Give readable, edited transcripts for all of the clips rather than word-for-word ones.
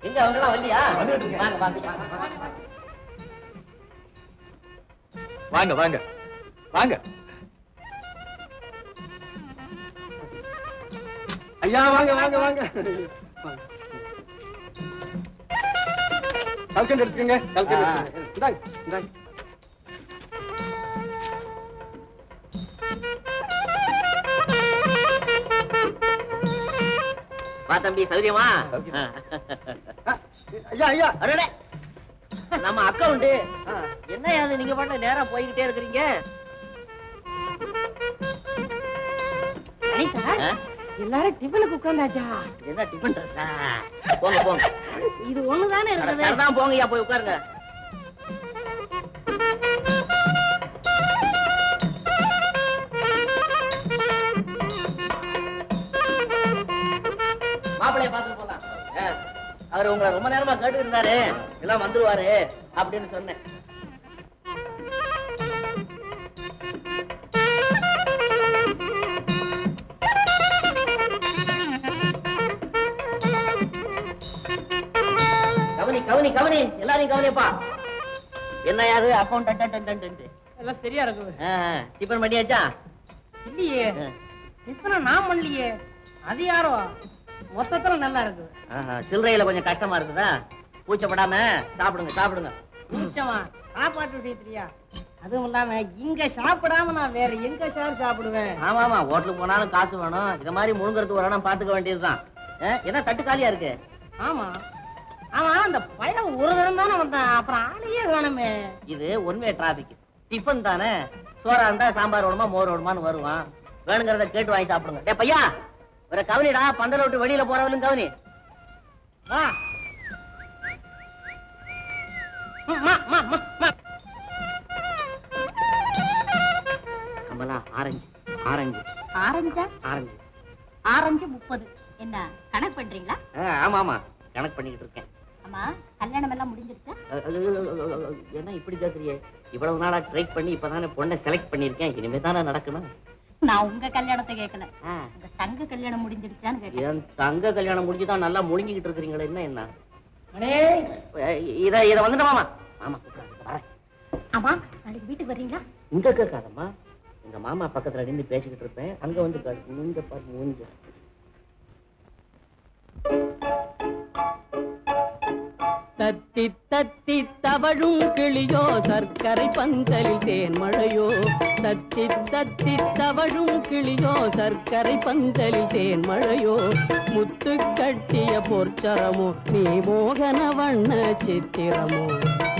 எங்க அவங்க எல்லாம் வரலையா? வாங்க வாங்க வாங்க வாங்க வாங்க. ஐயா வாங்க வாங்க வாங்க. கல்கண்டு எடுத்துக்கங்க. கல்கண்டு இந்தாங்க இந்தாங்க. வா தம்பி, சௌரியமா? ஐயா ஐயா அடடே, நம்ம அக்கவுண்ட் என்ன அது? நீங்க பாட்டு நேரா போய்கிட்டே இருக்கிறீங்க. எல்லாரும் டிஃபனுக்கு உட்கார்ந்தாச்சா? என்ன டிஃபன் ட்ரெஸ்ஸா? போங்க போங்க. இது ஒண்ணுதானே இருக்குது. அதான் போங்கய்யா, போய் உட்காருங்க. மாப்பிள்ளைய பார்த்துட்டு போலாம். அவர் உங்களை ரொம்ப நேரமா கேட்டு இருந்தாரு, எல்லாம் வந்துருவாரு அப்படின்னு சொன்னேன். கவனி கவனி கவனி, எல்லாரையும் கவனிப்பா. என்ன யாரு அக்கௌண்ட்? எல்லாம் சரியா இருக்குது. டிஃபன் பண்ணியாச்சா? இல்லையே, டிஃபனை நான் பண்ணலையே. அது யாரோ? மொத்தத்துல நல்லா இருக்கு. சில்லறையில கொஞ்சம் கஷ்டமா இருக்குதா? பூச்சப்படாம சாப்பிடுங்க சாப்பிடுங்க. பூச்சமா சாப்பாட்டு விஷயத்திலையா? அதுவும் இல்லாம இங்க சாப்பிடாம நான் வேற எங்க சாப்பிடுவேன்? ஆமா ஆமா, ஹோட்டலுக்கு போனாலும் காசு வேணும். இத மாதிரி முழுங்கறதுக்கு ஒரு இடம் பாத்துக்க வேண்டியதுதான். என்ன தட்டு காலியா இருக்கு? ஆமா ஆமா, அந்த பையன் ஒரு தரம் தானே வந்தான், அப்புறம் ஆளையே வேணுமே. இது ஒன்வே டிராபிக். டிஃபன் தானே, சோறா இருந்தா சாம்பார் வேணுமா மோர் வேணுமான்னு வருவான். வேணுங்கிறத கேட்டு வாங்கி சாப்பிடுங்க. டே பையா, ஒரு கவனிடா, பந்தல விட்டு வெளியில போறவளும் கவனி. வா கமலா, ஆரஞ்சு ஆரஞ்சு ஆரஞ்சா? Orange orange 30. என்ன கணக்கு பண்றீங்களா? ஆமா ஆமா, கணக்கு பண்ணிக்கிட்டு இருக்கேன். ஆமா, கல்யாணம் எல்லாம் முடிஞ்சிருச்சா? என்ன இப்படி கேக்குறியே? இவ்வளவு நாளா ட்ரை பண்ணி இப்பதானே பொண்ணை செலக்ட் பண்ணிருக்கேன். இனிமே தானே நடக்கணும். நான் உங்க கல்யாணத்தை கேட்கல, உங்க தங்க கல்யாணம் முடிஞ்சிருச்சான்னு கேட்டேன். என் தங்க கல்யாணம் முடிஞ்சுதான் நல்லா முழுங்கிக்கிட்டு இருக்கிறீங்களே, என்ன என்ன? இத இத வந்துட்டு மாமா. ஆமா வரேன். ஆமா, நாளைக்கு வீட்டுக்கு வர்றீங்களா? இங்க கேட்காதம்மா, எங்க மாமா பக்கத்துல நின்று பேசிக்கிட்டு இருப்பேன். அங்க வந்து மூஞ்ச பாரு மூஞ்ச. தத்தி தத்தி தவழும் கிளியோ, சர்க்கரை பந்தலில் தேன்மழையோ. தத்தி தத்தி தவழும் கிளியோ, சர்க்கரை பந்தலில் தேன்மழையோ. முத்து கட்டிய பொற்சரமோ, நீ மோகன வண்ண சித்திரமோ.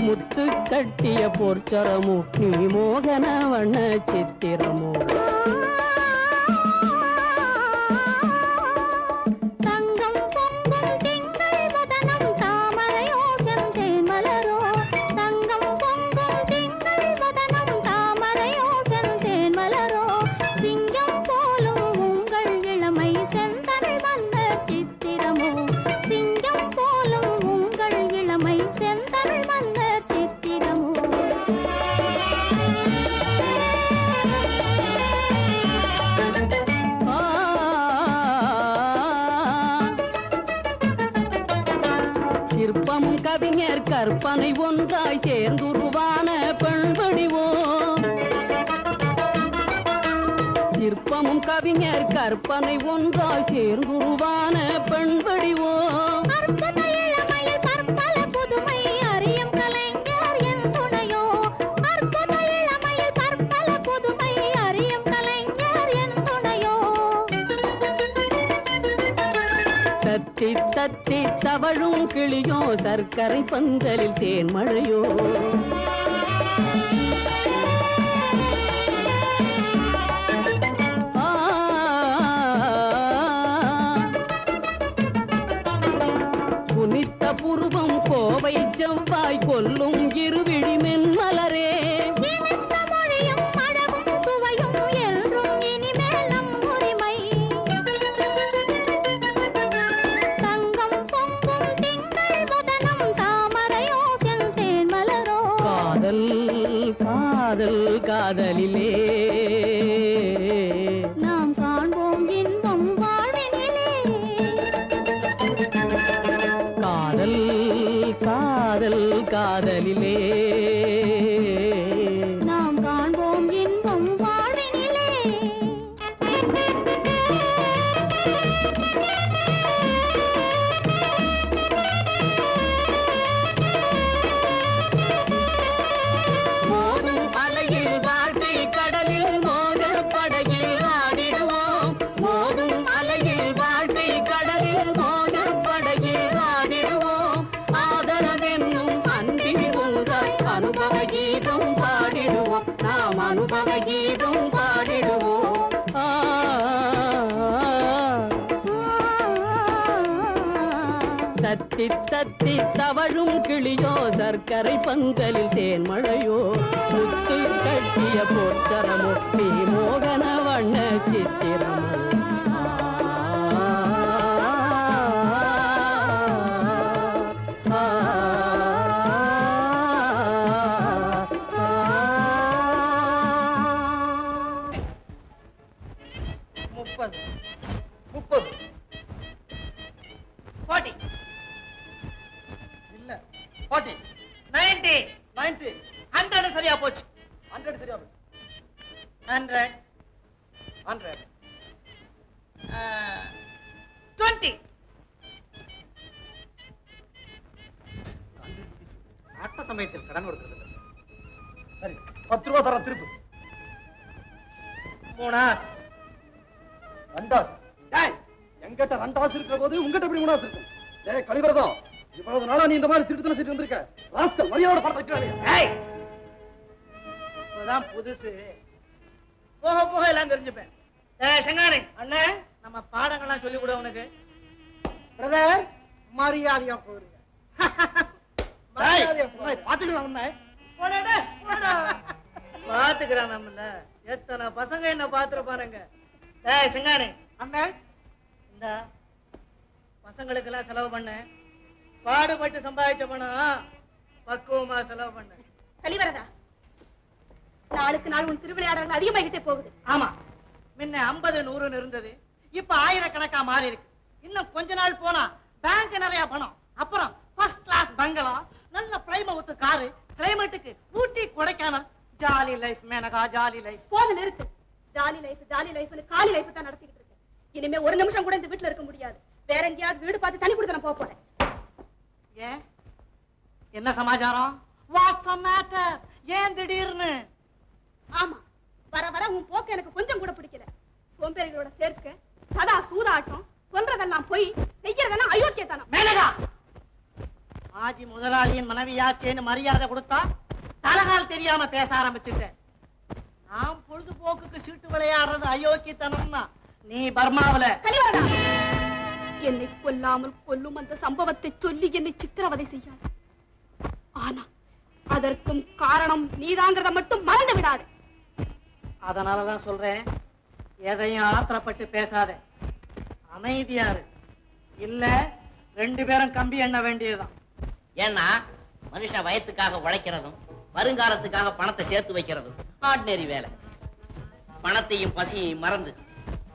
முத்து கட்டிய பொற்சரமோ, நீ மோகன வண்ண சித்திரமோ. சிற்பமும் கவிஞர் கற்பனை ஒன்றாய் சேர்ந்துருவான பெண்படிவோ. சிற்பமும் கவிஞர் கற்பனை ஒன்றாய் சேர்ந்துருவான பெண்படிவோ. தத்தி தத்தி தவழும் கிளியோ, சர்க்கரை பந்தலில் தேன்மழையோ. புனித்த புருவம் கோவை செவ்வாய் கொல்லும் இருவிழி மென்மலரே. காதல் காதலிலே நாம் காண்போம் இன்பம் வாழ்வினிலே. காதலிலே நாம் காண்போம் இன்பம் வாழ்வினிலே. மோதும் அலையில் வாழ்க்கை கடலில் மோதல் படகில் ஆடிடுவோம். மோதும் அலையில் வாழ்க்கை கடலில் மோதல் படகில் ஆடிடுவோம். ஆதரவென்னும் அன்பின் ஒன்றாய் அனுபவ கீதம் பாடிடுவோம். நாம் அனுபவ கீதம் பாடிடுவோம். தத்தி தத்தி தவழும் கிளியோ சர்க்கரை பந்தலில் தேன்மழையோ முத்து கட்டிய போற்றரமோ நீ மோகன வண்ண சித்திரமோ. முப்பது 40 இல்ல 40 90 90 100 சரியா போச்சு. 100 சரியா போச்சு. 100 100 20 ஆட்ட சமயத்தில் கடன் கொடுக்கிறது சரி 10 ரூபா தர திருப்பு. மூணாஸ் ரண்டாஸ். டேய் என்கிட்ட ரண்டாஸ் இருக்கிற போது உங்ககிட்ட எப்படி மூணாஸ் இருக்கும்? டேய் கலிவரதா, இவ்வளவு நாளா நீ இந்த மாதிரி திருட்டுத்தனம் செஞ்சு வந்திருக்க. ராஸ்கல் மரியாதை பணத்தை வைக்கிறானே. ஏய் இப்பதான் புதுசு, போக போக எல்லாம் தெரிஞ்சுப்பேன். ஏய் செங்கானே அண்ணே, நம்ம பாடங்கள்லாம் சொல்லி கொடு உனக்கு. பிரதர் மரியாதையா போறீங்க. பாத்துக்கலாம் உன்னை. பாத்துக்கிறான் நம்மள. எத்தனை பசங்க என்ன பாத்துருப்பானுங்க. ஏய் செங்கானே அண்ணே, இந்த பசங்களுக்கு எல்லாம் செலவு பண்ண, பாடுபட்டு சம்பாதிச்ச பணம் பக்குவமா செலவு பண்ண. கலிவரதா, நாளுக்கு நாள் உன் திருவிளையாடல்கள் அதிகமாகிட்டே போகுது. ஆமா, முன்ன 50 100 இருந்தது, இப்ப ஆயிரக்கணக்கா மாறி இருக்கு. இன்னும் கொஞ்ச நாள் போனா பேங்க் நிறைய பணம், அப்புறம் ஃபர்ஸ்ட் கிளாஸ் பங்களா, நல்ல பிளைமவுத் காரு, கிளைமேட்டுக்கு Ooty Kodaikanal. Jolly life Menaka, jolly life. போது நிறுத்து. ஜாலி லைஃப்னு காலி லைஃப் தான் நடத்திக்கிட்டு இருக்கேன். இனிமே ஒரு நிமிஷம் கூட இந்த வீட்டுல இருக்க முடியாது. வேற எங்கேயாவது வீடு பார்த்து தனி கொடுத்து நான் போறேன். ஏன், என்ன சமாச்சாரம்? What's the matter? ஏன் திடீர்னு? ஆமா, வர வர உன் போக்கு எனக்கு கொஞ்சம் கூட பிடிக்கல. சோம்பேறிகளோட சேர்க்க, சதா சூதாட்டம், சொல்றதெல்லாம் பொய், செய்யறதெல்லாம் அயோக்கியத்தனம். மேனகா, ஆஜி முதலாளியின் மனைவியாச்சேன்னு மரியாதை கொடுத்தா தலகால் தெரியாம பேச ஆரம்பிச்சுட்டேன். நான் பொழுதுபோக்குக்கு சீட்டு விளையாடுறது அயோக்கியத்தனம்னா நீ பர்மாவுல. கலிவரதா, என்னை கொல்லாமல் கொல்லும் அந்த சம்பவத்தை சொல்லி என்னை சித்திரவதை செய்யாது. ஆனா அதற்கும் காரணம் நீதாங்கிறத மட்டும் மறந்து விடாது. அதனாலதான் சொல்றேன், எதையும் ஆத்திரப்பட்டு பேசாத, அமைதியாரு. இல்ல 2 பேரும் கம்பி எண்ண வேண்டியதுதான். ஏன்னா மனுஷன் வயத்துக்காக உழைக்கிறதும் வருங்காலத்துக்காக பணத்தை சேர்த்து வைக்கிறதும் ஆர்டினரி வேலை. பணத்தையும் பசியையும் மறந்து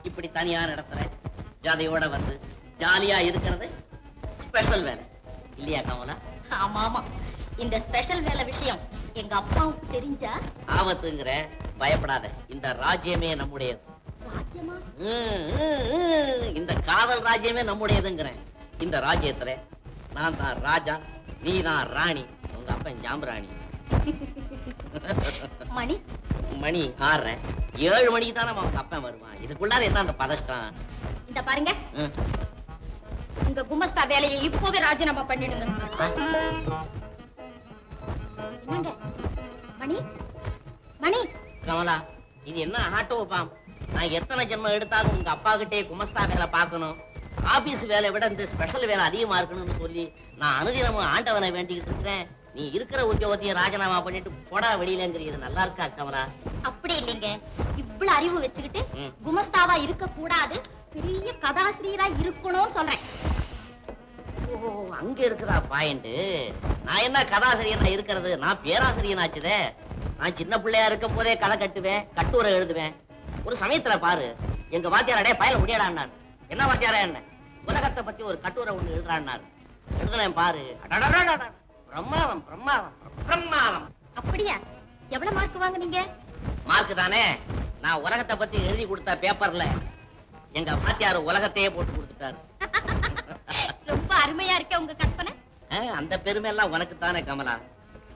இப்படி தனியான இடத்துல ஜாதியோட வந்து ஜாலியா இருக்கிறது ஸ்பெஷல் வேலை இல்லையா கமலா? ஆமா ஆமா, இந்த ஸ்பெஷல் வேலை விஷயம் எங்க அப்பாவுக்கு தெரிஞ்சா ஆபத்துங்கிற. பயப்படாத, இந்த ராஜ்யமே நம்முடையது. ராஜ்யமா? இந்த காதல் ராஜ்யமே நம்முடையதுங்கிறேன். இந்த ராஜ்யத்துல நான் தான் ராஜா, நீ தான் ராணி, உங்க அப்பன் ஜாம்பராணி. மணி மணி 6:30, 7 மணிக்கு தானே உங்க அப்பன் வருவான். இதுக்குள்ளார என்ன அந்த பதஷ்டம்? இந்த பாருங்க, இந்த குமஸ்தா வேலையை இப்போவே ராஜினாமா பண்ணிடுங்க. என்னங்க மணி மணி? கமலா, இது என்ன ஆட்டோ பாம்? நான் எத்தனை ஜென்மம் எடுத்தாலும் உங்க அப்பா கிட்டே குமஸ்தா வேலை பார்க்கணும், ஆபீஸ் வேலை விட இந்த ஸ்பெஷல் வேலை அதிகமா இருக்கணும்னு சொல்லி நான் அனுதினமும் ஆண்டவனை வேண்டிக்கிட்டு இருக்கிறேன். நீ இருக்கிற உத்தியோகத்தையும் ராஜினாமா பண்ணிட்டு போடா வெளியிலங்கிறது நல்லா இருக்கா கமலா? அப்படி இல்லைங்க, இவ்வளவு அறிவு வச்சுக்கிட்டு குமஸ்தாவா இருக்க கூடாது, பெரிய கதாசிரியரா இருக்கணும்னு சொல்றேன். ஓ, அங்க இருக்குதா பாயிண்ட்? நான் என்ன கதாசிரியனா இருக்கிறது, நான் பேராசிரியனாச்சுதே. நான் சின்ன பிள்ளையா இருக்க போதே கதை கட்டுவேன், கட்டுரை எழுதுவேன். ஒரு சமயத்துல பாரு, எங்க வாத்தியாரடே பயல முடியாடான்னாரு. என்ன வாத்தியாரா? என்ன உலகத்தை பத்தி ஒரு கட்டுரை ஒண்ணு எழுதுறான்னாரு. எழுதுனேன் பாரு, பிரமாதம் பிரமாதம் பிரமாதம். அப்படியா? எவ்வளவு மார்க் வாங்குனீங்க? மார்க் தானே, நான் உலகத்தை பத்தி எழுதி கொடுத்த பேப்பர்ல எங்க வாத்தியார் உலகத்தையே போட்டு கொடுத்துட்டாரு. ரொம்ப அருமையா இருக்க உங்க கற்பனை. அந்த பெருமை எல்லாம் உனக்கு தானே கமலா.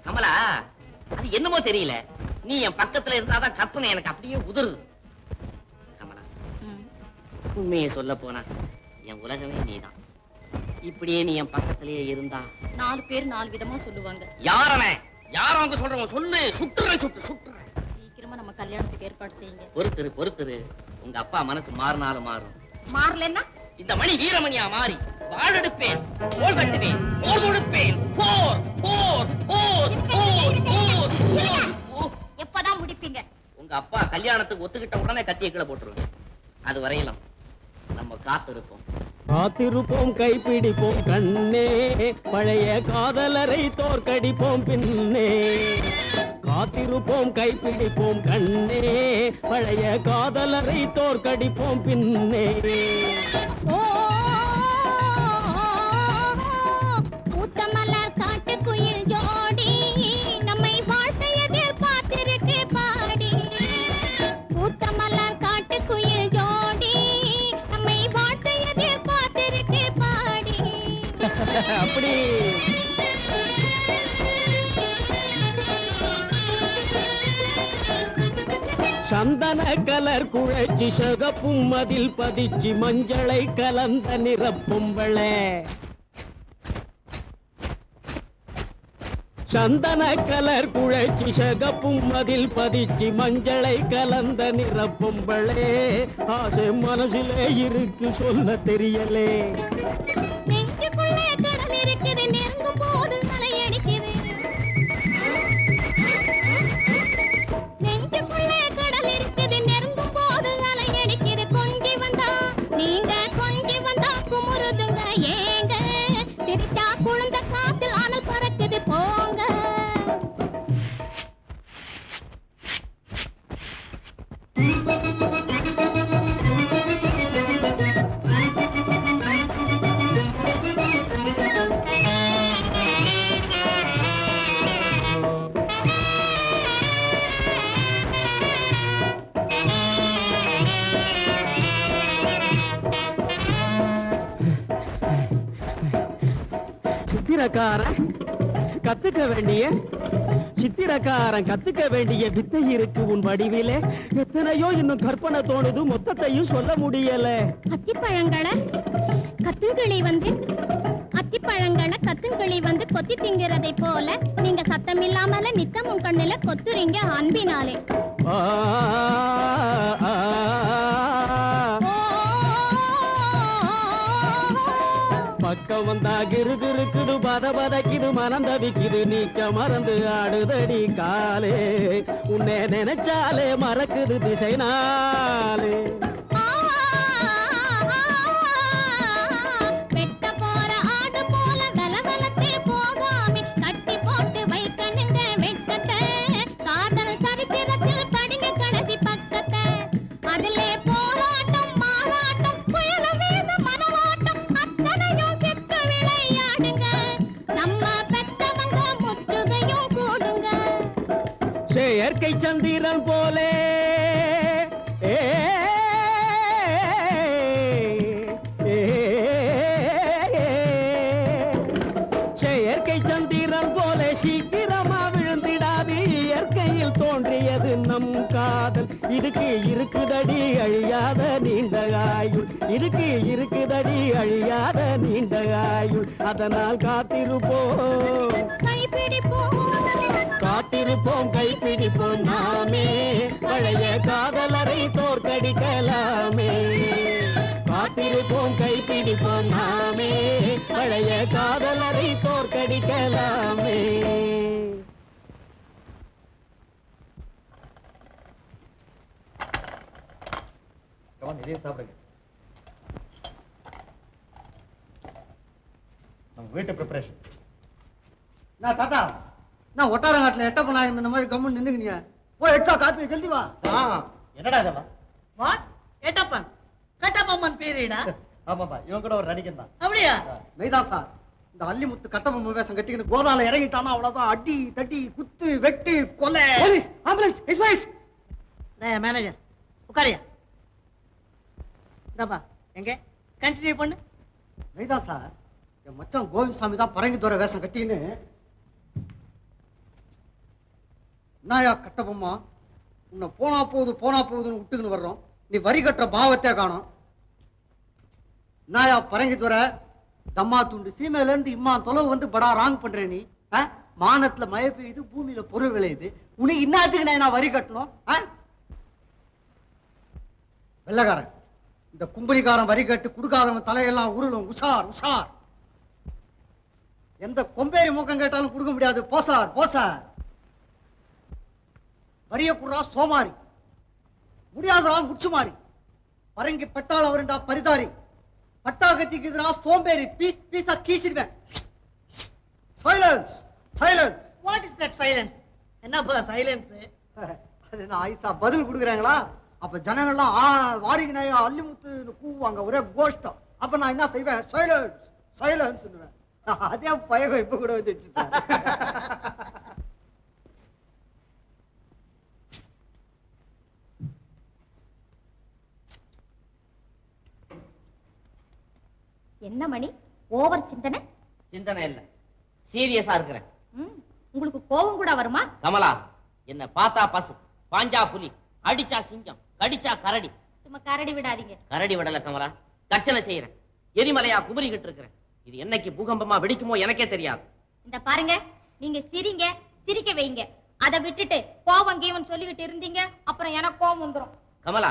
கமலா, அது என்னமோ தெரியல, நீ என் பக்கத்துல இருந்தாதான் கற்பனை எனக்கு அப்படியே உதிருது. கமலா, உண்மையை சொல்ல போனா என் உலகமே நீதான். இப்படியே நீ என் பக்கத்திலேயே இருந்தா 4 பேர் 4 விதமா சொல்லுவாங்க. யாரவன் யாரவங்க சொல்றவங்க சொல்லு, சுட்டுறேன் சுட்டுறேன். சீக்கிரமா நம்ம கல்யாணத்துக்கு ஏற்பாடு செய்யுங்க. பொறுத்துரு, உங்க அப்பா மனசு மாறினாலும் மாறும். மாறலன்னா இந்த மணி வீரமணியா மாறி வாள் எடுப்பேன், தோள் தட்டுவேன், போர் தொடுப்பேன். போர் போர் போர் போர் போர் போர். எப்பதான் முடிப்பீங்க? உங்க அப்பா கல்யாணத்துக்கு ஒத்துக்கிட்ட உடனே கத்திய கீழே போட்டுருவேன். அது வரையிலும் நம்ம காத்திருப்போம். காத்திருப்போம், கைப்பிடிப்போம் கண்ணே, பழைய காதலரை தோற்கடிப்போம் பின்னே. காத்திருப்போம், கைப்பிடிப்போம் கண்ணே, பழைய காதலரை தோற்கடிப்போம் பின்னே. ஊத்தமலர் காட்டுக்குயில் ஜோடி நம்மை வாழ்க்கையதில் பார்த்திருக்கு பாடி. ஊத்தமலர் காட்டுக்குயில் ஜோடி நம்மை வாழ்க்கையதில் பார்த்திருக்கு பாடி. அப்படி சந்தன கலர் குழைச்சி சகப்பும் அதில் பதிச்சு மஞ்சளை கலந்த நிறப்பொம்பளே. சந்தன கலர் குழைச்சி சகப்பும் அதில் பதிச்சு மஞ்சளை கலந்த நிறப்பொம்பளே. ஆசை மனசிலே இருக்கு, சொல்ல தெரியலே. நெஞ்சுக்குள்ளே கடல் இருக்குது, நெருங்கும் போது அலை அடிக்குது. நெஞ்சுக்குள்ளே கடல் இருக்குது, நெருங்கும் போது அலை அடிக்குது. கொஞ்சி வந்தா நீங்க, கொஞ்சி வந்தா குமுறுதுங்க ஏங்க. சிரிச்சா குழந்த காத்தில் ஆனல் பறக்குது போங்க. சித்திரக்காரன் கத்துக்க வேண்டிய வித்தை இருக்கு உன் வடிவிலே. எத்தனையோ இன்னும் கற்பனை தோணுது, மொத்தத்தையும் சொல்ல முடியல. அத்திப்பழங்களை கத்துங்களி வந்து அத்திப்பழங்களை கத்துங்களி வந்து கொத்தி திங்கிறதை போல நீங்க சத்தம் இல்லாமல நித்தமும் கண்ணுல கொத்துறீங்க அன்பினாலே. பக்கம் வந்தா கிருகிருக்குது, பதபதக்குது, மனம் தவிக்குது, நீக்க மறந்து ஆடுதடி காலே. உன்னை நினைச்சாலே மறக்குது திசை நாளே. வெட்ட போற ஆடு போல கலகலத்தே போகாமி கட்டி போட்டு வைக்கணுங்க வெட்டத்தை. காதல் சரித்திரத்தில் படிங்க கடைசி பக்கத்தை. அதிலே போராட்டம் மாறாட்டம் புயல மீது மனவாட்டம் அத்தனையும் செத்து விளையாடுங்க. நம்ம பெத்தவங்க முற்றுகையும் கூடுங்க. செயற்கை சந்திரன் போலே செயற்கை சந்திரன் போலே சீக்கிரமா விழுந்திடாது. இயற்கையில் தோன்றியது நம் காதல். இதுக்கு இருக்குதடி அழியாத நீண்ட ஆயுள். இதுக்கு இருக்குதடி அழியாத நீண்ட ஆயுள். அதனால் காத்திருப்போம், காத்திருப்போம், கைப்பிடிப்போம் நாமே. பழைய காதலரை தோற்கடிக்கலாமே. காத்திருப்போம், கைப்பிடிப்போம் நாமே. பழைய காதலரை தோற்கடிக்கலாமே. இதையும் சாப்பிடுங்க. நம்ம வீட்டு ப்ரிப்பரேஷன். நான் தாத்தா, நான் ஒட்டாரங்காட்டுல எட்ட போனா இந்த மாதிரி கம்முன்னு நின்னுக்கினியா? போய் எட்டா காப்பி ஜல்தி வா. என்னடா இதெல்லாம்? வாட்? எட்டப்பன் கட்டப்பம்மன் பீரியடா? ஆமாப்பா, இவன் கூட ஒரு நடிகன் தான். அப்படியா? மெய்தான் சார், இந்த அல்லிமுத்து கட்டபொம்மை வேஷம் கட்டிக்கிட்டு கோதால இறங்கிட்டானா அவ்வளவுதான். அடி தட்டி குத்து வெட்டு கொலை. ஆம்புலன்ஸ் எஸ்பைஸ். மேனேஜர் உட்காரியா. இந்தப்பா எங்க கண்டினியூ பண்ணு. நைதான் சார், என் மச்சான் கோவிந்தசாமி தான் பரங்கி தோற வேஷம் கட்டின்னு. நாயா கட்டபொம்மா, உன்னை போனா போகுதுன்னு விட்டுக்குன்னு வர்றோம். நீ வரி கட்டுற பாவத்தே காணும். நாயா பரங்கி தோற தம்மா துண்டு சீமையில இருந்து இம்மா தொலைவு வந்து படா ராங் பண்ற நீ. மானத்துல மழை பெய்யுது, பூமியில பொருள் விளையுது. உனக்கு இன்னாத்துக்கு நான் வரி கட்டணும்? வெள்ளக்காரன், இந்த கும்பலிக்காரன் வரி கட்டு கொடுக்காதவன் தலையெல்லாம் உருளும். உஷார் உஷார். எந்த கொம்பேரி மூக்கம் கேட்டாலும் கொடுக்க முடியாது. போசார் போசார். வரிய குடுறா சோமாரி, முடியாதரா முச்சு மாறி. பரங்கி பெட்டாள வருண்டா பரிதாரி. பட்டா கத்திக்குதுரா சோம்பேறி. பீஸ் பீஸா கீசிடுவேன். Silence silence. What is that silence? என்னப்பா சைலன்ஸ்? அது நான் ஆயிசா பதில் கொடுக்குறாங்களா? அப்ப ஜனங்கள்லாம் வாரிங்க நாயா அல்லிமுத்து கூவாங்க, ஒரே கோஷ்டம். அப்ப நான் என்ன செய்வேன்? Silence silence. அதே பயகம் இப்ப கூட வந்து. என்ன மணி ஓவர் சிந்தனை? சிந்தனை இல்ல, சீரியஸா இருக்கிறேன். உங்களுக்கு கோபம் கூட வருமா? கமலா, என்ன பார்த்தா பசு, பாஞ்சா புலி, அடிச்சா சிங்கம், கடிச்சா கரடி. சும்மா கரடி விடாதீங்க. கரடி விடல கமலா, கர்ச்சனை செய்யறேன். எரிமலையா குமரிக்கிட்டு இருக்கிறேன். இது என்னைக்கு பூகம்பமா வெடிக்குமோ எனக்கே தெரியாது. இந்த பாருங்க, நீங்க சிரிங்க, சிரிக்க வைங்க. அதை விட்டுட்டு கோவம் கீவன் சொல்லிக்கிட்டு இருந்தீங்க, அப்புறம் எனக்கு கோவம் வந்துடும். கமலா,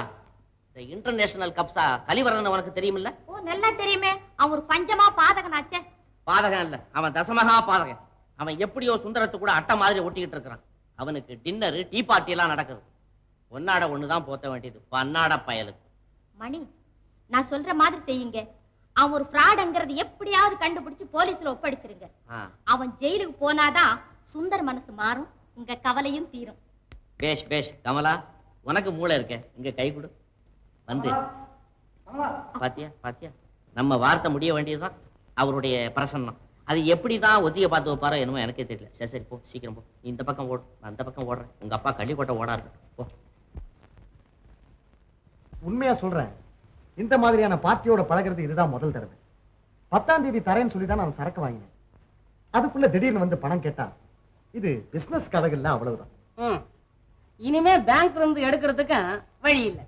இந்த இன்டர்நேஷனல் கப்ஸா கலிவரன் உனக்கு தெரியுமில்ல? ஓ நல்லா தெரியுமே. அவன் ஒரு பஞ்சமா பாதகனாச்சே. பாதகம் இல்ல, அவன் தசமகா பாதகன். அவன் எப்படியோ சுந்தரத்து கூட அட்டை மாதிரி ஒட்டிக்கிட்டு இருக்கிறான். அவனுக்கு டின்னரு டீ பார்ட்டி எல்லாம் நடக்குது. ஒன்னாட ஒண்ணுதான் போத்த வேண்டியது, பன்னாட பயலுக்கு. மணி, நான் சொல்ற மாதிரி செய்யுங்க. அவன் ஒரு ஃப்ராடுங்கிறது எப்படியாவது கண்டுபிடிச்சு போலீஸ்ல ஒப்படைச்சிருங்க. அவன் ஜெயிலுக்கு போனாதான் சுந்தர் மனசு மாறும், உங்க கவலையும் தீரும். பேஷ் பேஷ். கமலா, உனக்கு மூளை இருக்க, இங்க கை கொடு. வந்து பாத்தியா பாத்தியா, நம்ம வார்த்தை முடிய வேண்டியதுதான் அவருடைய பிரசன்னம். அது எப்படிதான் ஒத்திய பார்த்து வைப்பாரோ என்னமோ எனக்கே தெரியல. சரி சரி போ, சீக்கிரம் போ. நீ இந்த பக்கம் ஓடு, நான் அந்த பக்கம் ஓடுறேன். உங்க அப்பா கள்ளிக்கோட்டை ஓடா இருக்கு. போ. உண்மையா சொல்றேன், இந்த மாதிரியான பார்ட்டியோட பழகிறது இதுதான் முதல் தடவை. 10ஆம் தேதி தரேன்னு சொல்லி தான் நான் சரக்கு வாங்கினேன். அதுக்குள்ள திடீர்னு வந்து பணம் கேட்டா இது பிசினஸ் கடைகள்ல அவ்வளவுதான். இனிமே பேங்க்ல இருந்து எடுக்கிறதுக்கு வழி இல்ல.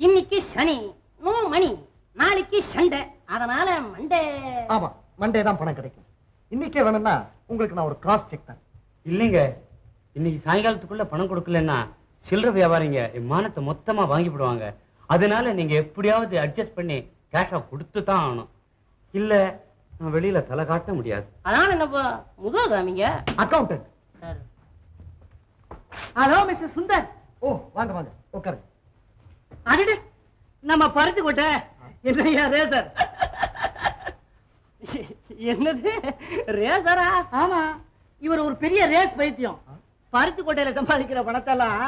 இன்னைக்கு சனி, நோ மணி. நாளைக்கு சண்டை, அதனால மண்டே. ஆமா, மண்டே தான் பணம் கிடைக்கும். இன்னைக்கே வேணும்னா உங்களுக்கு நான் ஒரு கிராஸ் செக் தான். இல்லைங்க, இன்னைக்கு சாயங்காலத்துக்குள்ள பணம் கொடுக்கலன்னா சில்லற வியாபாரிங்க மானத்தை மொத்தமா வாங்கி விடுவாங்க. அதனால நீங்க எப்படியாவது அட்ஜஸ்ட் பண்ணி கேஷா கொடுத்து தான் ஆகணும். இல்ல நான் வெளியில தலை காட்ட முடியாது. அதனால என்னப்பா முதலாமிங்க அக்கௌண்டன்ட். Hello mister Sundar. ஓ வாங்க வாங்க உட்காருங்க. அடடே, நம்ம பருத்தி கொட்டை. என்னையா ரேசர்? என்னது ரேசரா? ஆமா, இவர் ஒரு பெரிய ரேஸ் பைத்தியம். பருத்தி கொட்டையில சம்பாதிக்கிற பணத்தெல்லாம்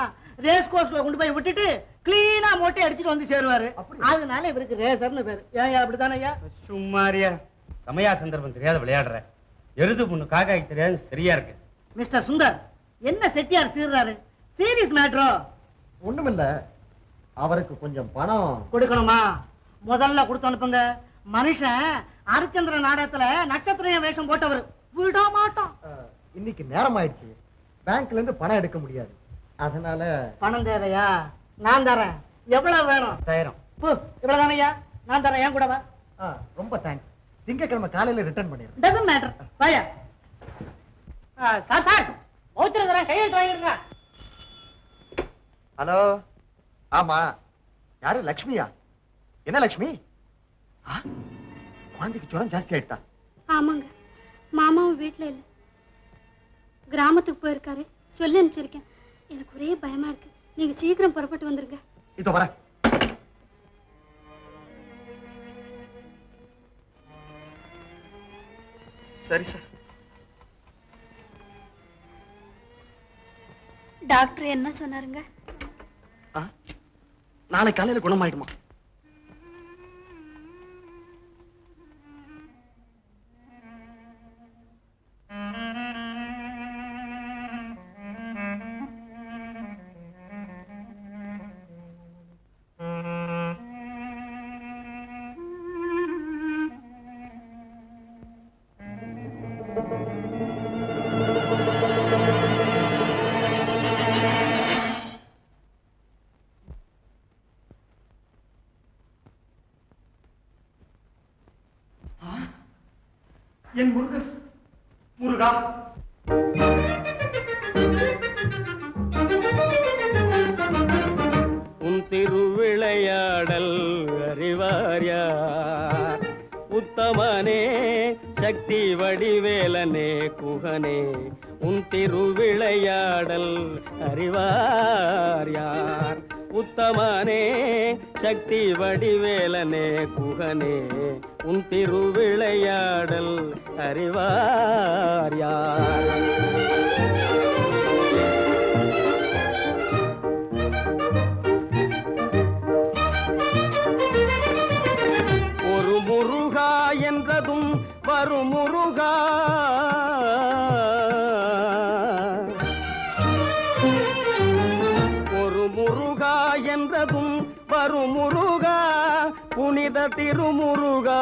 ரேஸ் கோர்ஸ்ல கொண்டு போய் விட்டுட்டு கிளீனா மொட்டை அடிச்சுட்டு வந்து சேருவாரு. அதனால இவருக்கு ரேசர்னு பேரு. ஏன் அப்படித்தானே? சும்மாரியா, சமயா சந்தர்ப்பம் தெரியாத விளையாடுற. எருது பொண்ணு காக்காய்க்கு தெரியாது. சரியா இருக்கு. மிஸ்டர் சுந்தர், என்ன செட்டியார் சீர்றாரு? Serious metro? ஒண்ணுமில்ல, அவருக்கு கொஞ்சம் பணம் கொடுக்கணுமா? முதல்ல கொடுத்து அனுப்புங்க. மனுஷன் ஹரிச்சந்திர நாடகத்துல நட்சத்திர வேஷம் போட்டவர், விட மாட்டோம். இன்னைக்கு நேரம் ஆயிடுச்சு, பேங்க்ல இருந்து பணம் எடுக்க முடியாது. அதனால பணம் தேவையா? நான் தரேன். எவ்வளவு வேணும்? 1000. இவ்வளவுதானையா? நான் தரேன். ஏன் கூட வா. ரொம்ப தேங்க்ஸ். திங்கக்கிழமை காலையில ரிட்டர்ன் பண்ணிடுறேன். Doesn't matter. வாயா. சார் சார், வவுச்சர் தரேன், கையெழுத்து வாங்கிருங்க. ஹலோ. ஆமா, யாரு? லட்சுமியா? என்ன லட்சுமி? குழந்தைக்கு ஜுரம் ஜாஸ்தி ஆயிட்டா? ஆமாங்க, மாமாவும் வீட்டுல இல்ல, கிராமத்துக்கு போயிருக்காரு. சொல்லி அனுப்பிச்சிருக்கேன். எனக்கு ஒரே பயமா இருக்கு. நீங்க சீக்கிரம் புறப்பட்டு வந்துருங்க. இதோ வரேன். சரி சார். டாக்டர் என்ன சொன்னாருங்க? நாளை காலையில குணமாயிடுமா? என் முருகன், முருகா, உன் திருவிளையாடல் அறிவார்யா உத்தமனே சக்தி வடிவேலனே குகனே உன் திருவிளையாடல் அறிவார் யார் உத்தமனே சக்தி வடிவேலனே குகனே உன் திருவிளையாடல் அறிவார் யார் ஒரு முருகா என்றதும் வரும் முருகா ஒரு முருகா என்றதும் வரும் முருகா புனித திருமுருகா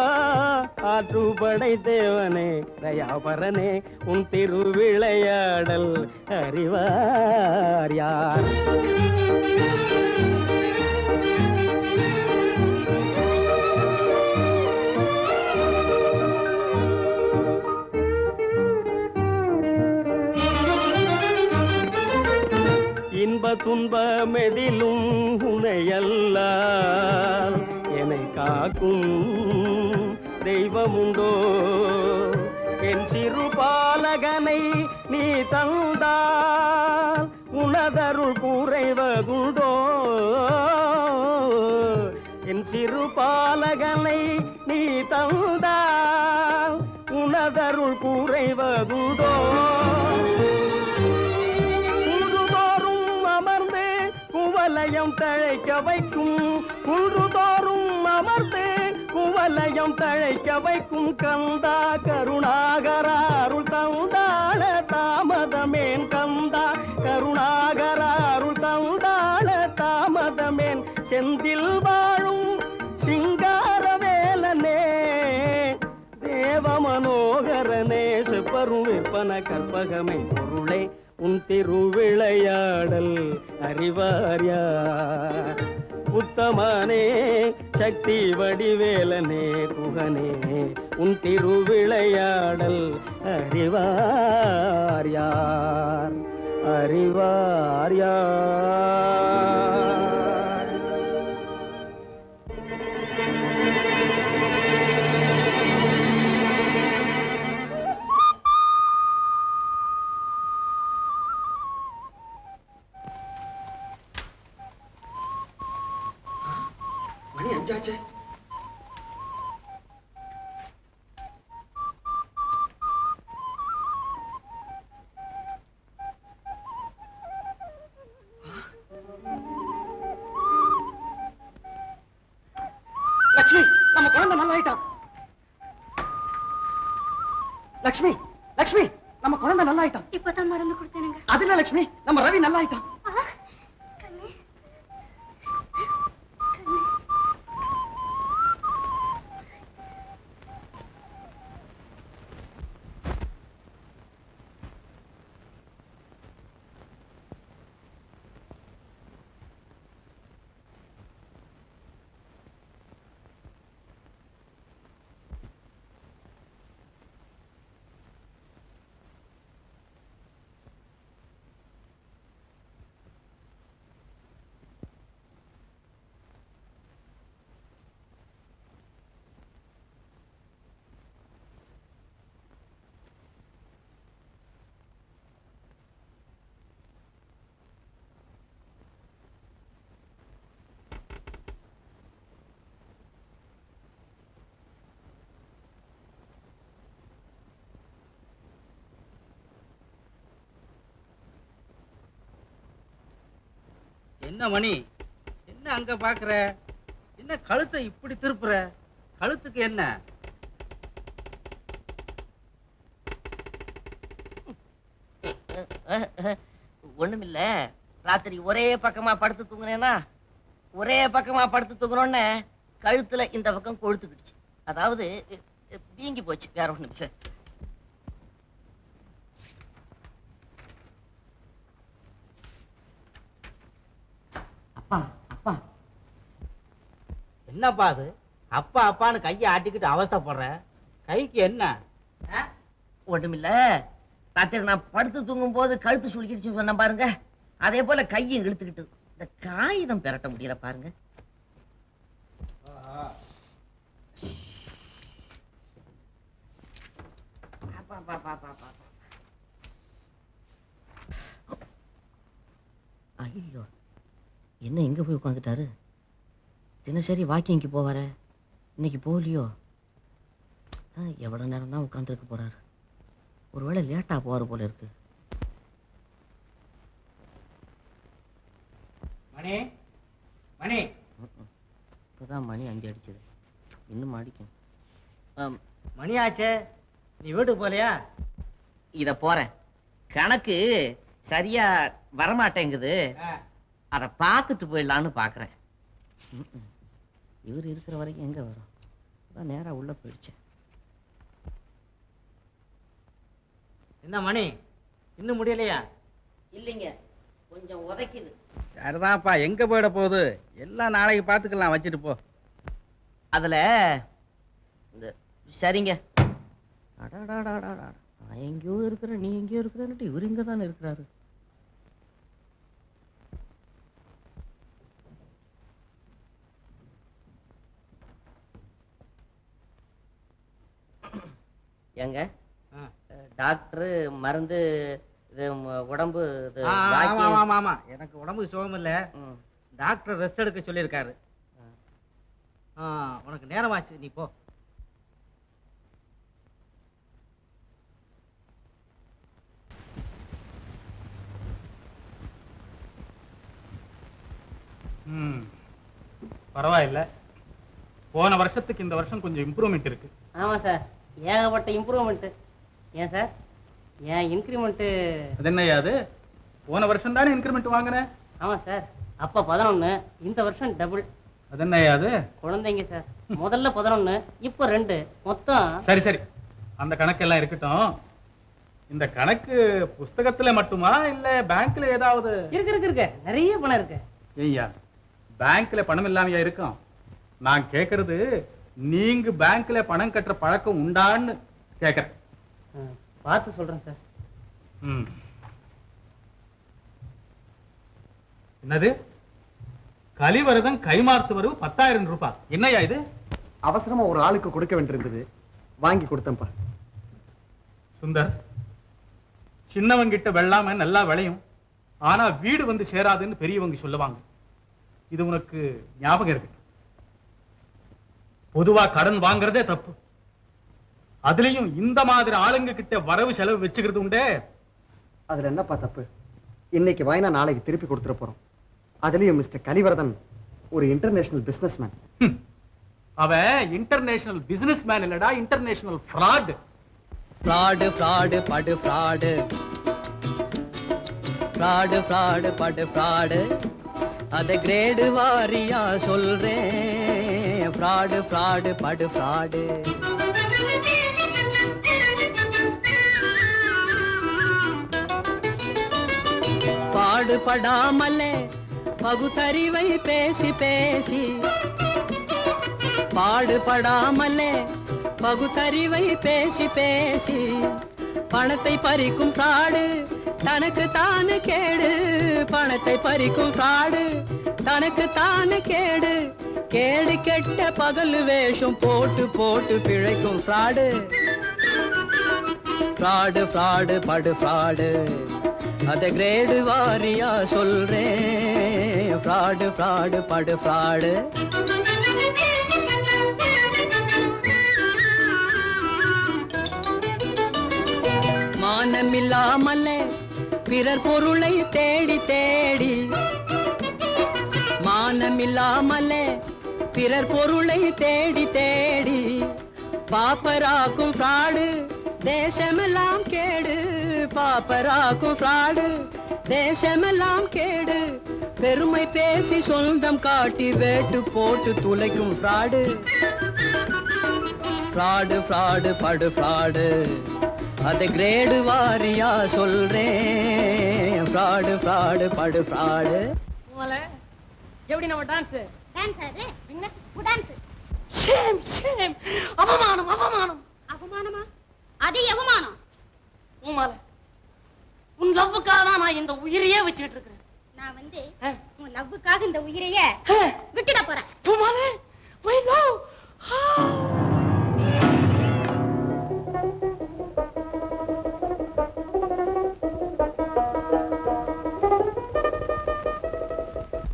ஆற்றுப்படை தேவனே தயாபரனே உன் திருவிளையாடல் அறிவார் யார் இன்ப துன்ப மெதிலும் உனையல்லால் என்னை காக்கும் தெய்வமுண்டோ என் சிறு பாலகனை நீ தந்தால் உனதருள் குறைவதுண்டோ என் சிறு பாலகனை நீ தந்தால் உனதருள் குறைவதுண்டோ குவலயம் தழைக்க வைக்கும் குன்றுதோறும் அமர்ந்து குவலயம் தழைக்க வைக்கும் கந்தா கருணாகரா அருள் தந்தாள தாமதமேன் கந்தா கருணாகரா அருள் தந்தாள தாமதமேன் செந்தில் வாழும் சிங்காரவேலனே தேவ மனோகரனே செப்பரும் விற்பன கற்பகமே பொருளே உன் திருவிளையாடல் அறிவார் யார் உத்தமனே சக்தி வடிவேலனே குகனே உன் திருவிளையாடல் அறிவார் யார் அறிவார் யார் மணி 5 ஆச்சு. லட்சுமி, நம்ம குழந்தை நல்லா ஆயிட்டான். லட்சுமி, லட்சுமி, நம்ம குழந்தை நல்லா ஆயிட்டான். இப்பதான் மருந்து கொடுத்தேனுங்க. அதுல லட்சுமி, நம்ம ரவி நல்லா ஆயிட்டான். என்ன மணி, என்ன அங்க பாக்குற? என்ன கழுத்தை இப்படி திருப்புற? கழுத்துக்கு என்ன? ஒண்ணுமில்ல, ராத்திரி ஒரே பக்கமா படுத்து தூங்குனேனா, ஒரே பக்கமா படுத்து தூங்குனோன்னு கழுத்துல இந்த பக்கம் கொழுத்துக்கிடுச்சு. அதாவது வீங்கி போச்சு, வேற ஒண்ணும் இல்ல. என்னப்பா அது அப்பா அப்பான்னு கையை ஆட்டிக்கிட்டு அவஸ்தைப்படுற? கைக்கு என்ன? ஒண்ணுமில்ல ராத்திரி நான் படுத்து தூங்கும் போது கழுத்து சுளுக்கிடுச்சு சொன்ன பாருங்க, அதே போல கையும் இழுத்துக்கிட்டு இந்த காகிதம் பெரட்ட முடியல பாருங்க. ஐயோ, என்ன இங்க போய் உட்காந்துட்டாரு? தினசரி வாக்கிங்க்கு போவார, இன்னைக்கு போகலையோ? எவ்வளவு நேரம் தான் உட்காந்துருக்க போறாரு? ஒருவேளை லேட்டா போவாரு போல இருக்கு. மணி மணி இப்பதான் மணி 5 அடிச்சது, இன்னும் அடிக்கும். மணி ஆச்சே, நீ வீட்டுக்கு போலையா? இத போறேன், கணக்கு சரியா வரமாட்டேங்குது, அத பார்த்துட்டு போயிடலான்னு பாக்குறேன். இவர் இருக்கிற வரைக்கும் எங்க வரும்? அதான் நேரா உள்ள போயிடுச்சேன். என்ன மணி இன்னும் முடியலையா? இல்லைங்க, கொஞ்சம் உதைக்குது. சரிதான்ப்பா, எங்க போயிட போகுது? எல்லாம் நாளைக்கு பார்த்துக்கலாம், வச்சுட்டு போ. அதுல இந்த சரிங்க. அடாடாடாடா, நான் எங்கேயோ இருக்கிறேன், நீ எங்கேயோ இருக்கிறன்னுட்டு இவர் இங்க தானே இருக்கிறாரு. எங்க டாக்டர் மருந்து இது உடம்பு இது ஆமா, எனக்கு உடம்பு சுகம் இல்ல, டாக்டர் ரெஸ்ட் எடுக்க சொல்லியிருக்காரு. உனக்கு நேரமாச்சு, நீ போ. பரவாயில்ல, போன வருஷத்துக்கு இந்த வருஷம் கொஞ்சம் இம்ப்ரூவ்மெண்ட் இருக்கு. ஆமா சார், ஏகப்பட்ட இம்ப்ரூவ்மெண்ட். ஏன் சார், ஏன் இன்கிரிமெண்ட்? அது என்னையா அது? போன வருஷம் தானே இன்கிரிமெண்ட் வாங்கினேன். ஆமா சார், அப்ப 11, இந்த வருஷம் டபுள். அது என்னையா அது? குழந்தைங்க சார், முதல்ல 11, இப்ப 2, மொத்தம். சரி சரி, அந்த கணக்கெல்லாம் இருக்கட்டும். இந்த கணக்கு புஸ்தகத்துல மட்டுமா இல்ல பேங்க்ல ஏதாவது? இருக்கு, நிறைய பணம் இருக்கு. ஐயா, பேங்க்ல பணம் இல்லாமையா இருக்கும்? நான் கேக்குறது, நீங்க பேங்க்ல பணம் கட்டுற பழக்கம் உண்டான்னு கேக்குறேன். பார்த்து சொல்றேன் சார். என்னது? கலிவரதம் கைமாத்து வரவு 10,000 ரூபாய். என்னையா இது? அவசரமா ஒரு ஆளுக்கு கொடுக்க வேண்டியிருந்தது, வாங்கி கொடுத்தேன்ப்பா. சுந்தர், சின்னவங்கிட்ட வெள்ளாம நல்லா விளையும், ஆனா வீடு வந்து சேராதுன்னு பெரியவங்க சொல்லுவாங்க. இது உனக்கு ஞாபகம் இருக்கு? பொதுவா கடன் வாங்குறதே தப்பு, அதுலயும் இந்த மாதிரி ஆளுங்க கிட்ட வரவு செலவு வச்சுக்கிறது உண்டே. அதுல என்னப்பா தப்பு? இன்னைக்கு வாங்கினா நாளைக்கு திருப்பி கொடுத்துட போறோம். அதுலயும் மிஸ்டர் கலிவரதன் ஒரு இன்டர்நேஷனல் பிசினஸ் மேன். அவன் இன்டர்நேஷனல் பிசினஸ் மேன் இல்லடா, இன்டர்நேஷனல் ஃப்ராட். ஃப்ராடு ஃப்ராடு படு ஃப்ராடு, ஃப்ராடு ஃப்ராடு படு ஃப்ராடு, அத கிரேடு வாரியா சொல்றேன். ஃப்ராடு ஃப்ராடு படு ஃப்ராடு. பாடுபடாமலே பகுத்தறிவை பேசி பேசி, பாடுபடாமலே பகுத்தறிவை பேசி பேசி, பணத்தை பறிக்கும் ஃப்ராடு தனக்கு தானே கேடு. பணத்தை பறிக்கும் ஃப்ராடு தனக்கு தானே கேடு. கேடு கெட்ட பகல் வேஷம் போட்டு போட்டு பிழைக்கும் ஃப்ராடு. ஃப்ராடு ஃப்ராடு படு ஃப்ராடு, அத கிரேடு வாரியா சொல்றேன். ஃப்ராடு ஃப்ராடு படு ஃப்ராடு. மானமில்லாமலே பிறர் பொருளை தேடி தேடி, மானமில்லாமலே பிறர் பொருளை தேடி தேடி, பாப்பராக்கும் ஃப்ராடு தேசமெல்லாம் கேடு. பாப்பராக்கும் ஃப்ராடு தேசமெல்லாம் கேடு. பெருமை பேசி சொந்தம் காட்டி வேட்டு போட்டு துளைக்கும் ஃப்ராடு. ஃப்ராடு ஃப்ராடு படு ஃப்ராடு, அத கிரேடு வாரியா சொல்றேன். ஃப்ராடு ஃப்ராடு படு ஃப்ராடு. எப்படி நம்ம டான்ஸ்? டான்ஸ் அது டான்ஸ். ஷேம் ஷேம், அவமானம் அவமானம். அவமானமா? அது அவமானம். உமால உன் லவ்வுக்காக தான் நான் இந்த உயிரையே வச்சுட்டு இருக்கிறேன். நான் வந்து உன் லவ்வுக்காக இந்த உயிரைய விட்டுட போறேன். உமால my love.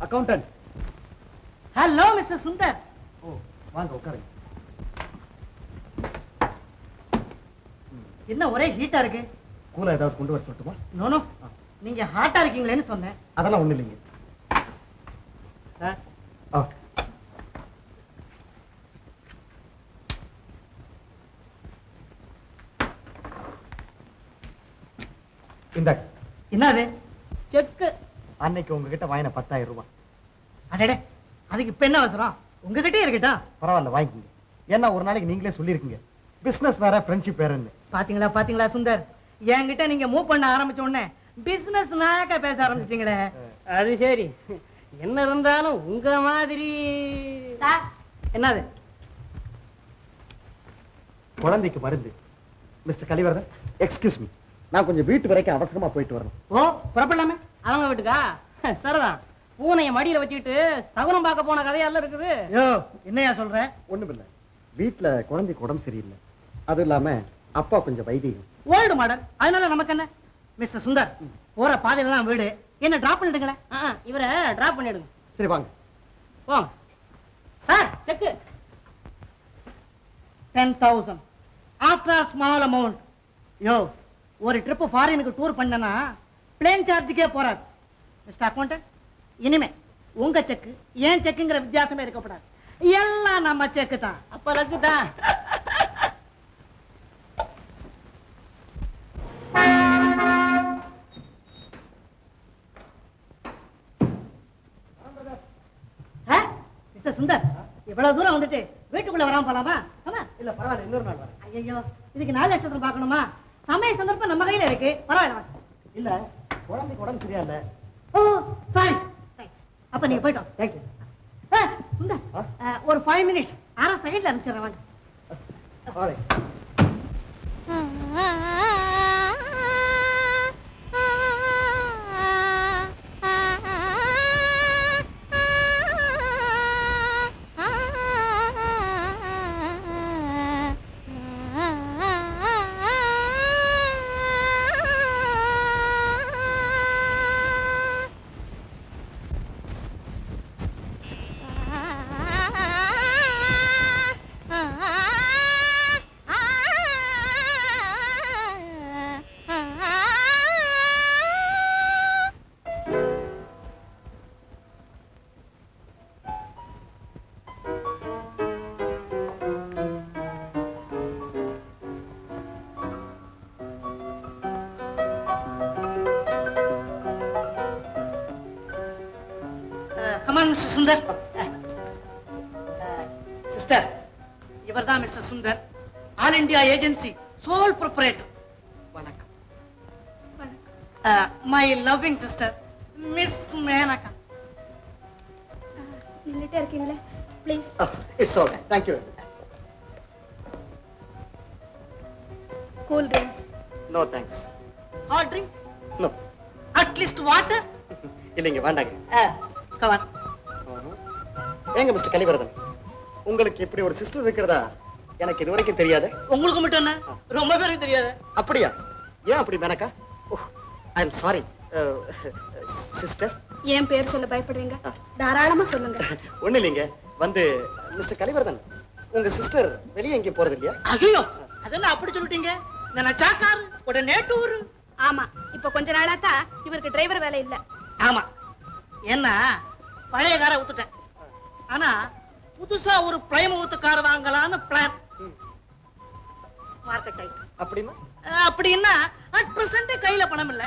Accountant. Hello mister Sundar. ஓ வாங்க உட்காருங்க. என்ன ஒரே ஹீட்டா இருக்கு? கூலா ஏதாவது கொண்டு வர சொல்லட்டுமா? நோனோ, நீங்க ஹாட்டா இருக்கீங்களேன்னு சொன்னேன். அதெல்லாம் ஒண்ணு இல்லைங்க சார். இந்த என்னது? செக். அன்னைக்கு உங்ககிட்ட வாங்கின 10,000 ரூபாய். அடடே, அதுக்கு இப்ப என்ன அவசரம்? உங்ககிட்டே இருக்கட்டா? பரவாயில்ல வாங்கிக்கோங்க. ஏன்னா ஒரு நாளைக்கு நீங்களே சொல்லிருக்கீங்க பிசினஸ் வேற ஃப்ரெண்ட்ஷிப் வேறன்னு. பாத்தீங்களா பாத்தீங்களா சுந்தர், என்கிட்ட நீங்க மூவ் பண்ண ஆரம்பிச்ச உடனே பிசினஸ் நாயக்கா பேச ஆரம்பிச்சிட்டீங்களே. அது சரி, என்ன இருந்தாலும் உங்க மாதிரி. என்னது? குழந்தைக்கு மருந்து. மிஸ்டர் கலிவர்தன், எக்ஸ்கியூஸ் மீ, நான் கொஞ்சம் வீட்டு வரைக்கும் அவசரமா போயிட்டு வரணும். ஓ, புறப்படலாமே. அவங்க வீட்டுக்கா? சரிதான். பூனைய மடியில வச்சுக்கிட்டு சகுனம் பார்க்க போன கதையெல்லாம் இருக்குது. யோ, என்னையா சொல்ற? ஒண்ணுமில்ல, வீட்டுல குழந்தைக்கு உடம்பு சரியில்லை. அது இல்லாம அப்பா கொஞ்சம் வைத்தியம். ஓல்டு மாடல், அதனால நமக்கு என்ன? மிஸ்டர் சுந்தர், போற பாதையில தான் வீடு, என்ன டிராப் பண்ணிடுங்களேன். இவரை டிராப் பண்ணிடுங்க. சரி வாங்க போங்க. Sir, cheque 10,000 after small amount. யோ, ஒரு ட்ரிப் ஃபாரினுக்கு டூர் பண்ணனா பிளேன் சார்ஜுக்கே போறாது. மிஸ்டர் அக்கௌண்டன்ட், இனிமே உங்க செக் ஏன் செக்குங்கிற வித்தியாசமே இருக்கப்படாது. எல்லாம் நம்ம செக்கு தான். அப்ப லக்கு தான். மிஸ்டர் சுந்தர், இவ்வளவு தூரம் வந்துட்டு வீட்டுக்குள்ள வராம போலாமா? இல்ல பரவாயில்ல, இன்னொரு நாள் வரேன். ஐயோ, இதுக்கு 4 லட்சத்துல பார்க்கணுமா? சமய சந்தர்ப்பம் நம்ம கையில இருக்கு. பரவாயில்ல. இல்ல, குழந்தைக்கு உடம்பு சரியா இல்ல. ஓ சாரி, அப்ப நீங்க போயிட்டோம். தேங்க்யூ. சுந்தர், ஒரு 5 மினிட்ஸ் 6 செகண்ட்ல அனுப்பிச்சிடுறேன். வாங்க. மிஸ்டர் சுந்தர். சிஸ்டர், இவர்தான் mister Sundar, all India agency sole proprietor. வணக்கம். My loving sister miss Menaka. நின்னுட்டே இருக்கீங்களே, please. It's okay, thank you. Cool drinks? No thanks. Hot drinks? No. At least water? இல்லைங்க, வேண்டாங்க. Come on. ஏங்க மிஸ்டர் கலிவர்தன், உங்களுக்கு இப்படி ஒரு சிஸ்டர் இருக்கிறதா எனக்கு இதுவரைக்கும் தெரியாது. உங்களுக்கு மட்டும் என்ன, ரொம்ப பேருக்கு தெரியாது. அப்படியா? ஏன் அப்படி Menaka? I am sorry sister. ஏன் பேர் சொல்ல பயப்படுறீங்க? தாராளமா சொல்லுங்க. ஒண்ணு இல்லைங்க, வந்து மிஸ்டர் கலிவர்தன், உங்க சிஸ்டர் வெளியே எங்கேயும் போறது இல்லையா? ஐயோ, அதெல்லாம் அப்படி சொல்லிட்டீங்க. நினைச்சா கார், உடனே டூர். ஆமா, இப்ப கொஞ்ச நாளா தான் இவருக்கு டிரைவர் வேலை இல்ல. ஆமா, என்ன பழைய காரை ஊத்துட்டேன். ஆனா புதுசா ஒரு பிளைமவுத் கார் வாங்கலாம்னு பிளான். Market type. அப்படின்னா? அப்படின்னா அட் பிரசன்ட் கையில பணம் இல்ல,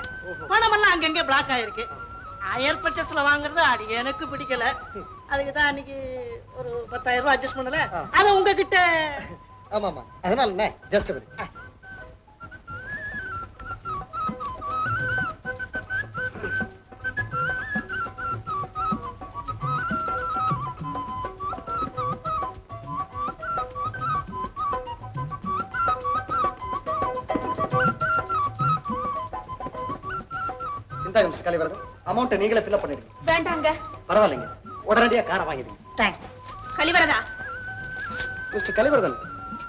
பணம் எல்லாம் அங்கங்க பிளாக் ஆயிருக்கு. ஹையர் பர்ச்சேஸ்ல வாங்குறது அடி எனக்கு பிடிக்கல. அதுக்கு தான் அன்னைக்கு ஒரு 10,000 ரூபாய் அட்ஜஸ்ட் பண்ணல. அத உங்ககிட்ட. ஆமா ஆமா, அதனால என்ன, ஜஸ்ட் a minute. இந்தாங்க மிஸ்டர் கலிவரதன், அமௌண்ட்டை நீங்களே ஃபில் பண்ணிடுங்க. வேண்டாங்க. பரவாயில்லைங்க, உடனடியா காரை வாங்கிடுங்க. தேங்க்ஸ். கலிவரதா. மிஸ்டர் கலிவரதன்,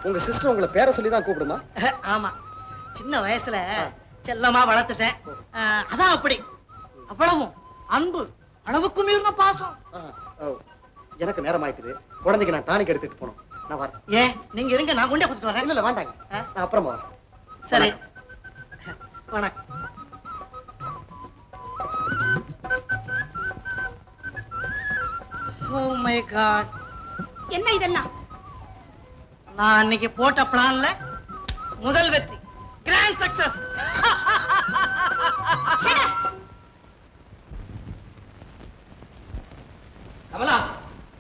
உங்க சிஸ்டர் உங்களை பேரை சொல்லி தான் கூப்பிடுமா? ஆமா, சின்ன வயசுல செல்லமா வளர்த்துட்டேன். அதான் அப்படி. அவ்வளவும் அன்பு, அளவுக்கு மீறின பாசம். எனக்கு நேரம் ஆயிட்டுது, குழந்தைக்கு நான் டானிக் எடுத்துட்டு போனோம். நான் வரேன். ஏன் நீங்க இருங்க, நான் கொண்டே கொடுத்துட்டு வரேன். இல்ல வேண்டாங்க, நான் அப்புறமா வரேன். சரி, வணக்கம். Oh my God. என்ன இதெல்லாம்? நான் அன்னைக்கு போட்ட பிளான்ல முதல் வெற்றி, கிராண்ட் சக்சஸ். கமலா,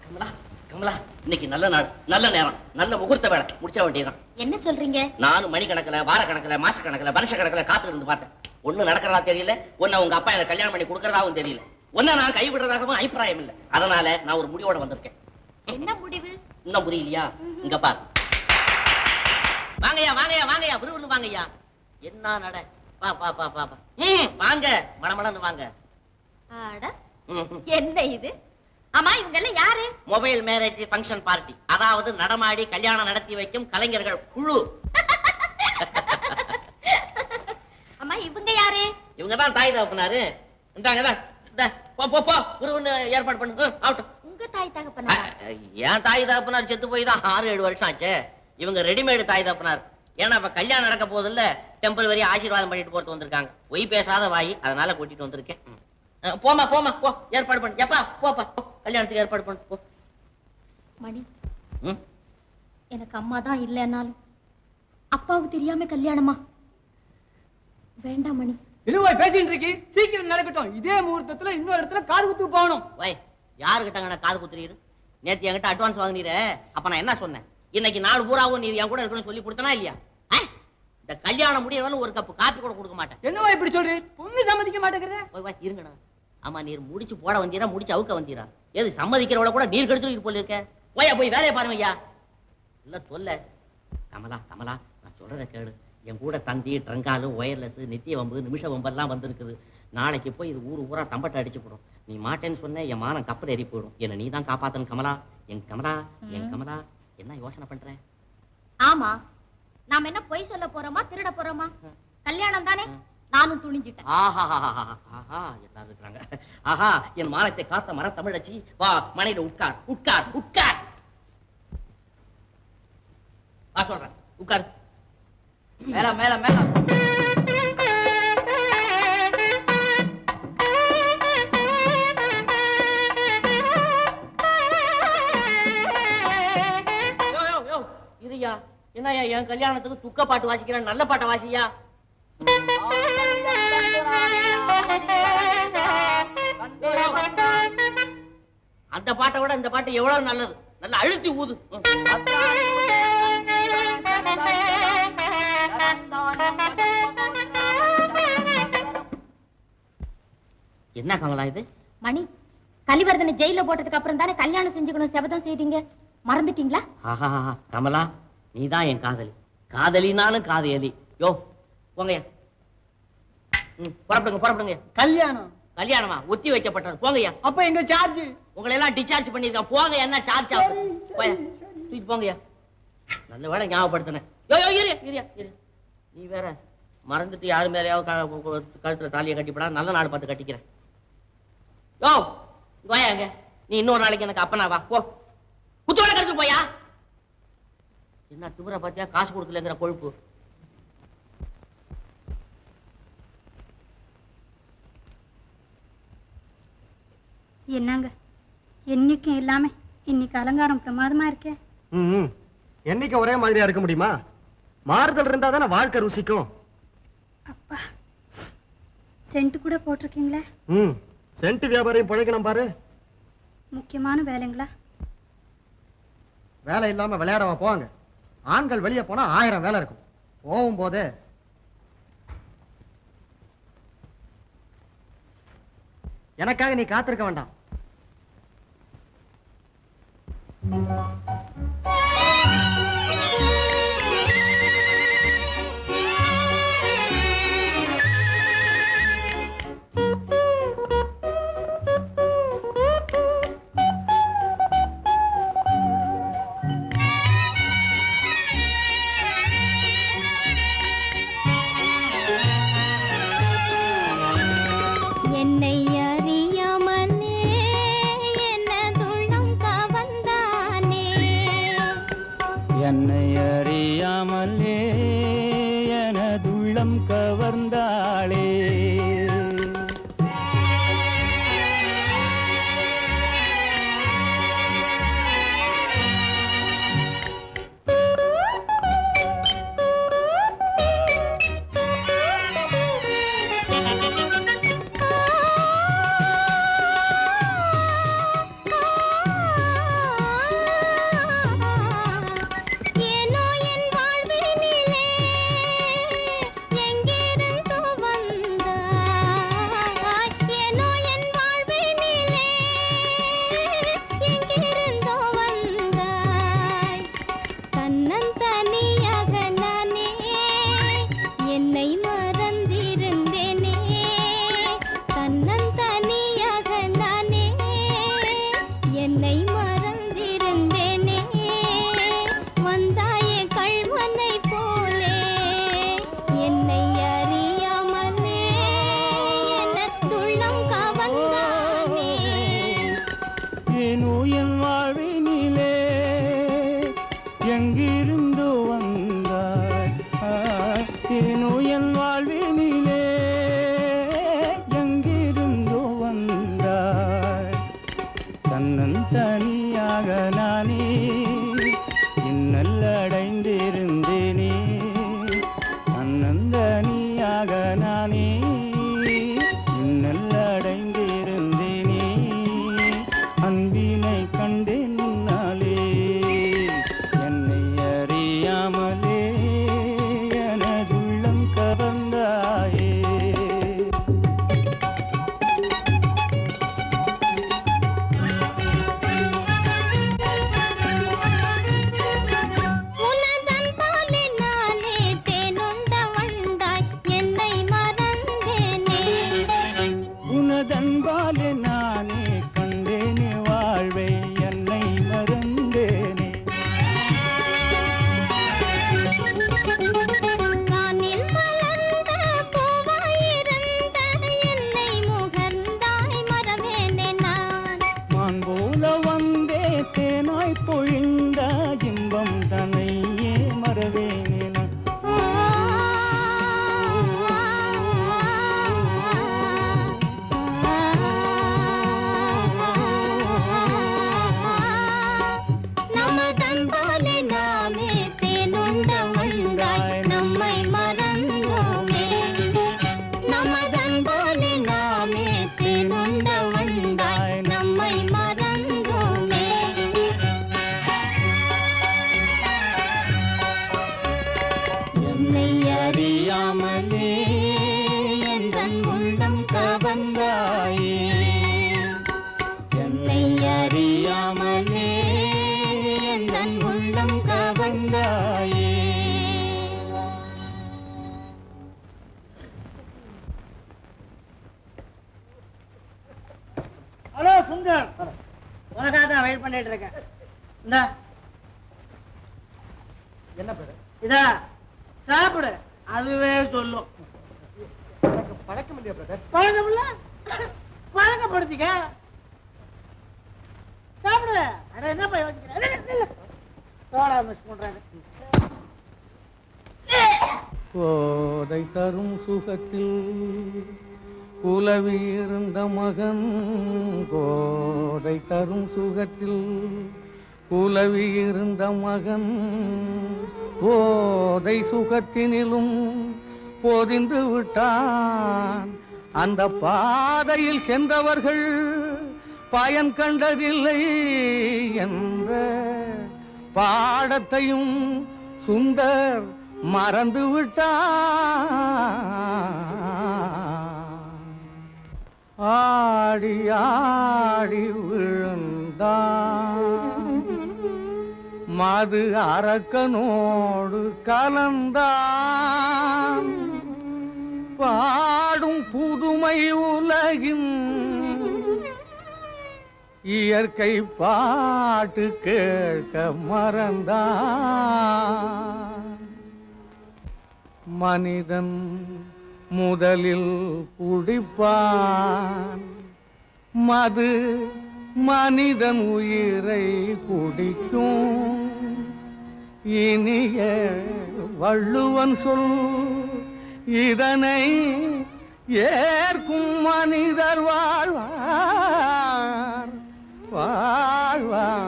கமலா, கமலா, இன்னைக்கு நல்ல நாள், நல்ல நேரம், நல்ல முகூர்த்த வேலை, முடிச்ச வேண்டியதான். என்ன சொல்றீங்க? நானும் மணி கணக்குல, வார கணக்குல, மாச கணக்குல, வருஷ கணக்குல காத்து இருந்து பார்த்தேன். ஒண்ணு நடக்கிறதா தெரியல, ஒன்னு உங்க அப்பா எனக்கு கல்யாணம் பண்ணி கொடுக்கறதாவும் தெரியல, ஒன்ன நான் கைவிடுறதாகவும் அபிப்பிராயம் இல்லை. அதனால நான் ஒரு முடிவோட வந்திருக்கேன். என்ன முடிவு? இன்னும் புரியலையா? இங்க பாரு. வாங்கய்யா, வாங்கய்யா, வாங்கய்யா, விரும்பு வாங்கய்யா. என்ன நட, பா பா பா பா பா. வாங்க, மணமளன்னு வாங்க. என்ன இது? ஆமா, இவங்க எல்லாம் யாரு? மொபைல் மேரேஜ் ஃபங்க்ஷன் பார்ட்டி, அதாவது நடமாடி கல்யாணம் நடத்தி வைக்கும் கலைஞர்கள் குழு. அம்மா, இவங்க யாரு? இவங்கதான் தாய் தகப்பனாரு. இந்தாங்க, போ போ போ, குருன்னு ஏற்பாடு பண்ணு. ஆகட்டும். உங்க தாய் தகப்பனார்? ஏன் தாய் தகப்பனார் செத்து போய் தான் 6-7 வருஷம் ஆச்சு. இவங்க ரெடிமேடு தாய் தகப்பனார். ஏன்னா இப்ப கல்யாணம் நடக்க போது இல்ல, டெம்பிள் வரையும் ஆசீர்வாதம் பண்ணிட்டு போறது வந்திருக்காங்க. பொய் பேசாத வாய், அதனால கூட்டிட்டு வந்திருக்கேன். போமா போமா போ, ஏற்பாடு பண்ணு. எப்பா போப்பா, கல்யாணத்துக்கு ஏற்பாடு பண்ணு போ. மணி, எனக்கு அம்மா தான் இல்லைன்னாலும் அப்பாவுக்கு தெரியாம கல்யாணமா? வேண்டாம் மணி. இழுவாய் பேசிட்டு இருக்கி, சீக்கிரம் நடக்கட்டும். இதே முகூர்த்தத்துல இன்னொரு இடத்துல காது குத்து போகணும். வை, யாருக்கிட்ட காது குத்துறீரு? நேத்து என்கிட்ட அட்வான்ஸ் வாங்கினீரே, அப்ப நான் என்ன சொன்னேன்? இன்னைக்கு நாள் பூராவும் நீ என் கூட இருக்கணும்னு சொல்லி கொடுத்தனா இல்லையா? இந்த கல்யாணம் முடியறவன ஒரு கப்பு காப்பி கூட கொடுக்க மாட்டேன். என்னவா இப்படி சொல்றீ? பொண்ணு சம்மதிக்க மாட்டேங்கிறத. இருங்கண்ணா. ஆமா, நீர் முடிச்சு போட வந்தீரா, முடிச்சு அவுக்க வந்தீரா? ஏது சம்மதிக்கிறவள கூட நீர் கெடுத்து போல இருக்க. போயா, போய் வேலையை பாருங்க ஐயா. இல்ல சொல்ல. கமலா, கமலா, நான் சொல்றத கேளு. என் கூட தந்தி, ட்ரங்காலு, ஒயர்லெஸ், நித்திய வம்பு, நிமிஷ வம்பெல்லாம் வந்திருக்குது. நாளைக்கு போய் இது ஊரா தம்பட்டை அடிச்சு போடும். நீ மாட்டேன்னு சொன்ன, என் மானம் கப்பல் ஏறி போயிடும். என்ன நீ தான் காப்பாத்தணும் கமலா. என் கமலா, என் கமலா. என்ன யோசனை பண்ற? ஆமா, நாம என்ன பொய் சொல்ல போறோமா, திருட போறோமா? கல்யாணம் தானே, நானும் துணிஞ்சிட்டேன். ஆஹா, எல்லாரும் இருக்கிறாங்க. ஆஹா, என் மானத்தை காத்த மர தமிழச்சி, வா மனையில உட்கார், உட்கார், உட்கார். வா சொல்றேன், உட்கார். மேல மேல மேல. இருயா, என்னய்யா என் கல்யாணத்துக்கு துக்க பாட்டு வாசிக்கிறேன், நல்ல பாட்டை வாசியா. அந்த பாட்டை விட இந்த பாட்டு எவ்வளவு நல்லது. நல்லா அழுத்தி ஊது. என்ன கமலா இது? மணி, கலிவர்தனை ஜெயில போட்டதுக்கு அப்புறம் தானே கல்யாணம் செஞ்சுக்கணும் சபதம் செய்தீங்க, மறந்துட்டீங்களா? ஆஹா, கமலா, நீதான் என் காதலி. காதலினாலும் காதலி. யோ போங்கய்யா, புறப்படுங்க, புறப்படுங்க. கல்யாணம்? கல்யாணமா? ஒத்தி வைக்கப்பட்டது. போங்கய்யா. அப்ப எங்க சார்ஜ்? உங்களை எல்லாம் டிஸ்சார்ஜ் பண்ணிருக்கேன். போங்க, என்ன சார்ஜ் ஆகுது? தூக்கி போங்கய்யா. நல்ல வேலை ஞாபகப்படுத்தினேன். யோ யோ, இரியா, நீ வேற மறந்துட்டு யாரு மேலேயாவது கழுத்துல தாலியை கட்டிப்படா. நல்ல நாள் பார்த்து கட்டிக்கிறேன். யோ வாயாங்க, நீ இன்னொரு நாளைக்கு எனக்கு அப்பனா வா. போ, குத்துவலை கழுத்து போயா. என்ன திமுறை பார்த்தியா? காசு கொடுக்கலங்கிற கொழுப்பு. என்னங்க என்னைக்கும் இல்லாம இன்னைக்கு அலங்காரம் பிரமாதமா இருக்கே. என்னைக்கு ஒரே மாதிரியா இருக்க முடியுமா? மாறுதல் இருந்தா தானே வாழ்க்கை ருசிக்கும். அப்பா, சென்ட் கூட போட்டிருக்கீங்களே. சென்ட் வியாபாரியும் பிழைக்கணும் பாரு. முக்கியமான வேலைங்களா? வேலை இல்லாம விளையாடவா போவாங்க? ஆண்கள் வெளியே போனா 1000 வேலை இருக்கும். போகும் போதே எனக்காக நீ காத்திருக்க வேண்டாம். உள்ளம் கவர்ந்தாளே. ஹலோ சுந்தர், உனக்காக தான் வெயிட் பண்ணிட்டு இருக்கேன். இந்த என்ன பேரு? இதா சாப்பிடு, அதுவே சொல்லும். எனக்கு பழக்கம் இல்லையா பிரதர்? பழக்கம் இல்ல, பழக்கப்படுத்திக்க. சாப்பிடு. அட என்னப்பா யோசிக்கிறேன், சோடா மிஸ் பண்றேன். கோதை தரும் சுகத்தில் குலவி இருந்த மகன், கோதை தரும் சுகத்தில் குலவி இருந்த மகன், போதை சுகத்தினிலும் போதிந்து விட்டான். அந்த பாதையில் சென்றவர்கள் பயன் கண்டதில்லை என்ற பாடத்தையும் சுந்தர் மறந்து விட்டான். ஆடி ஆடி விழுந்தான், மது அரக்கனோடு கலந்தான். பாடும் புதுமை உலகின் இயற்கை பாட்டு கேட்க மறந்தான். மனிதன் முதலில் குடிப்பான், மது மனிதன் உயிரை குடிக்கும். இனிய வள்ளுவன் சொல் இதனை ஏற்கும் மனிதர் வாழ்வார் வாழ்வார்.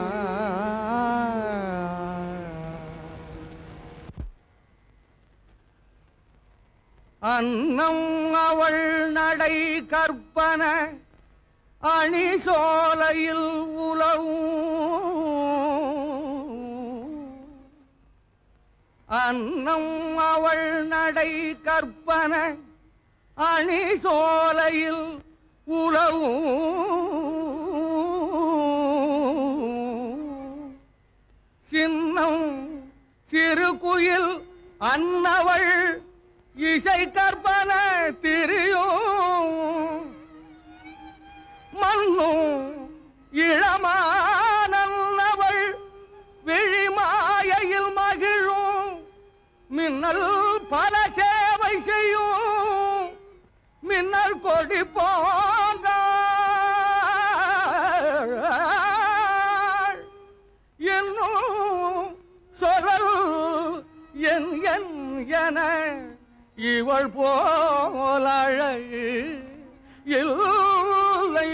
அன்னம் அவள் நடை கற்பன அணி சோலையில் உலவும். அன்னம் அவள் நடை கற்பன அணி சோலையில் உலவும். சின்னம் சிறு குயில் அன்னவள் இசை கற்பன திரியும். மண்ணும் இளமானவள் விழிமாயையில் மகிழும். மின்னல் பல சேவை செய்யும். மின்னல் கொடி போன்ற என்னும் சொல் என் என் என இவள் போல் அழகு இல்லை.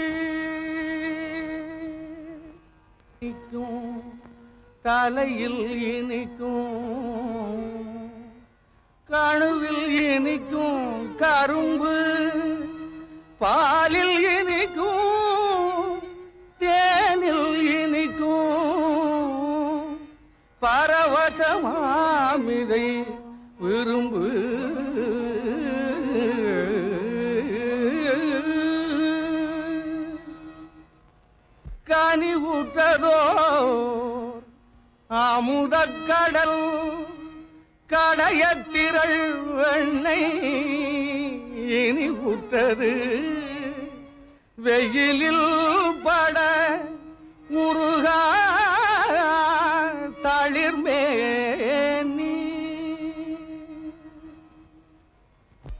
தலையில் இனிக்கும் கணுவில் இனிக்கும் கரும்பு. பாலில் இனிக்கும் தேனில் இனிக்கும். பரவசமாமிதை விரும்பு. கனி ஊற்றதோ அமுதக்கடல் கடையத்திரள் வெண்ணெய் இனி ஊற்றது. வெயிலில் பட முருகா தளிர்மேனி.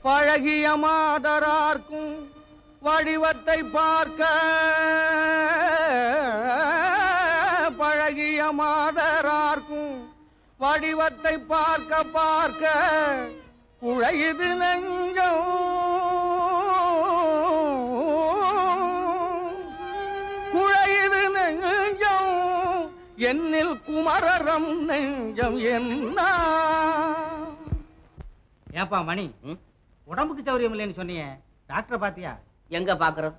பழகிய மாதரார்க்கும் வடிவத்தை பார்க்க பழகிய மாதரார்க்கும் வடிவத்தை பார்க்க பார்க்க குழையுது நெஞ்சம். குழையுது நெஞ்சம் என்னில் குமரரம் நெஞ்சம் என்ன. ஏப்பா மணி, உடம்புக்கு சௌரியம் இல்லைன்னு சொன்னீங்க, டாக்டரை பாத்தியா? எங்க பாக்குறது?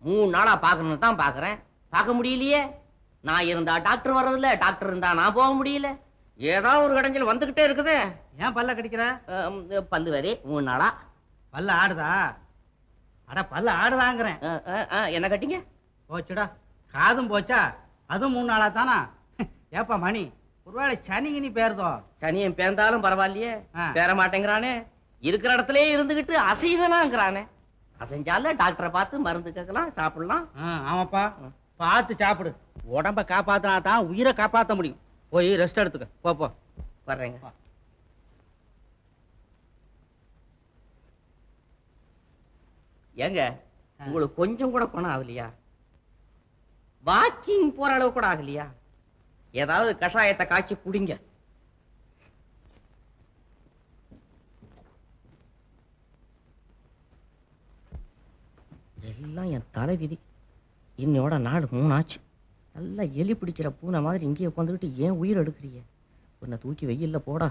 3 நாளா பாக்கணும்னு தான் பாக்குறேன். பார்க்க முடியலையே. நான் இருந்தா டாக்டர் வர்றதில்ல, டாக்டர் இருந்தா நான் போக முடியல. ஏதாவது ஒரு கடைஞ்சல் வந்துகிட்டே இருக்குது. ஏன் பல்ல கடிக்கிற? பல்லு வரி 3 நாளா. பல்ல ஆடுதா? அட பல்ல ஆடுதாங்கிறேன். என்ன கட்டிங்க? போச்சுடா, காதும் போச்சா? அதுவும் 3 நாளா தானா? ஏப்பா மணி, ஒருவேளை சனிகினி பேருதோ? சனியன் பேர்ந்தாலும் பரவாயில்லையே, பேர மாட்டேங்கிறானே. இருக்கிற இடத்துல இருந்துகிட்டு அசைவனாங்கிறானே. அசைஞ்சால டாக்டரை பார்த்து மருந்து கேட்கலாம், சாப்பிடலாம். ஆமாப்பா, பார்த்து சாப்பிடு. உடம்ப காப்பாத்தினா தான் உயிரை காப்பாற்ற முடியும். போய் ரெஸ்ட் எடுத்துக்க. போ வர்றேங்க. ஏங்க, உங்களுக்கு கொஞ்சம் கூட பணம் ஆகலையா? வாக்கிங் போற அளவு கூட ஆகலையா? ஏதாவது கஷாயத்தை காய்ச்சி குடிங்க. எல்லாம் என் தலைவிதி. இன்னையோட நாடு 3 ஆச்சு. நல்லா எலி பிடிக்கிற பூனை மாதிரி இங்கேயே உட்காந்துக்கிட்டு ஏன் உயிர் எடுக்கிறீங்க? உன்னை தூக்கி வெயில்ல போடா.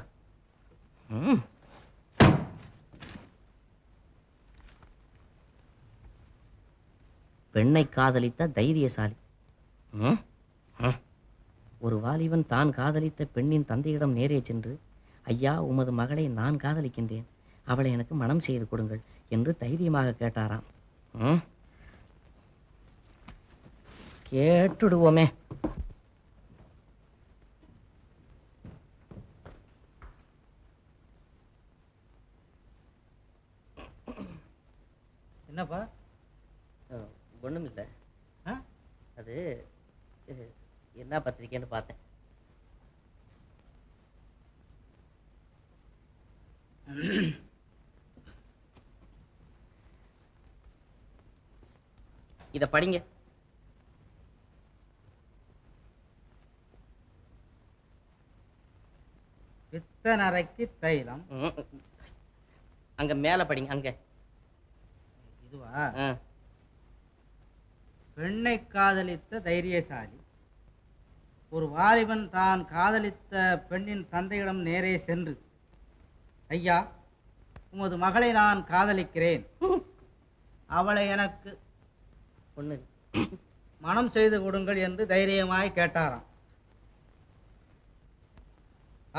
பெண்ணை காதலித்த தைரியசாலி. ஒரு வாலிபன் தான் காதலித்த பெண்ணின் தந்தையிடம் நேரே சென்று, ஐயா, உமது மகளை நான் காதலிக்கின்றேன், அவளை எனக்கு மனம் செய்து கொடுங்கள் என்று தைரியமாக கேட்டாராம். கேட்டுடுவோமே. என்னப்பா? ஒண்ணும் இல்லை. அது என்ன பத்திரிக்கைன்னு பார்த்தேன். இத படிங்க. பித்தநரைக்கு தைலம். அங்க மேல படிங்க. அங்க இதுவா? பெண்ணை காதலித்த தைரியசாலி ஒரு வாலிபன் தான் காதலித்த பெண்ணின் தந்தையிடம் நேரே சென்று, ஐயா, உமது மகளை நான் காதலிக்கிறேன், அவளை எனக்கு பொண்ணு மனம் செய்து கொடுங்கள் என்று தைரியமாய் கேட்டாராம்.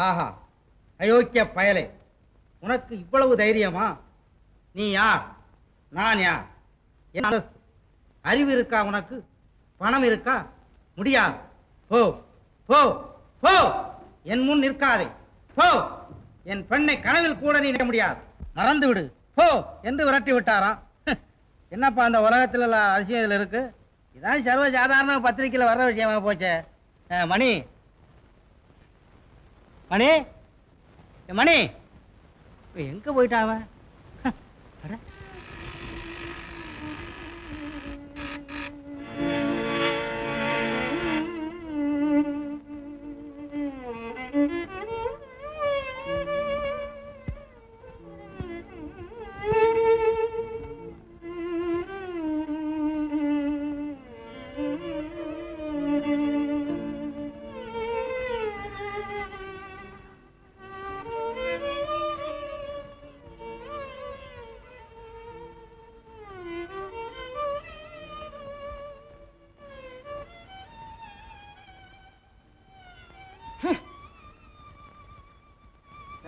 ஆஹா, அயோக்கிய பயலே, உனக்கு இவ்வளவு தைரியமா? நீ யார்? நான் யார்? என்ன அந்தஸ்து? அறிவு இருக்கா உனக்கு? பணம் இருக்கா? முடியாது. போ போ போ, என் முன் நிற்காதே. போ, என் பெண்ணை கனவில் கூட நீ நிற்க முடியாது. மறந்து விடு, போ என்று விரட்டி விட்டாராம். என்னப்பா அந்த உலகத்துல அதிசயம் இதுல இருக்கு? இதான் சர்வ சாதாரண பத்திரிக்கையில் வர்ற விஷயமா போச்சே. மணி மணி மணி எங்க போயிட்டான் அவன்?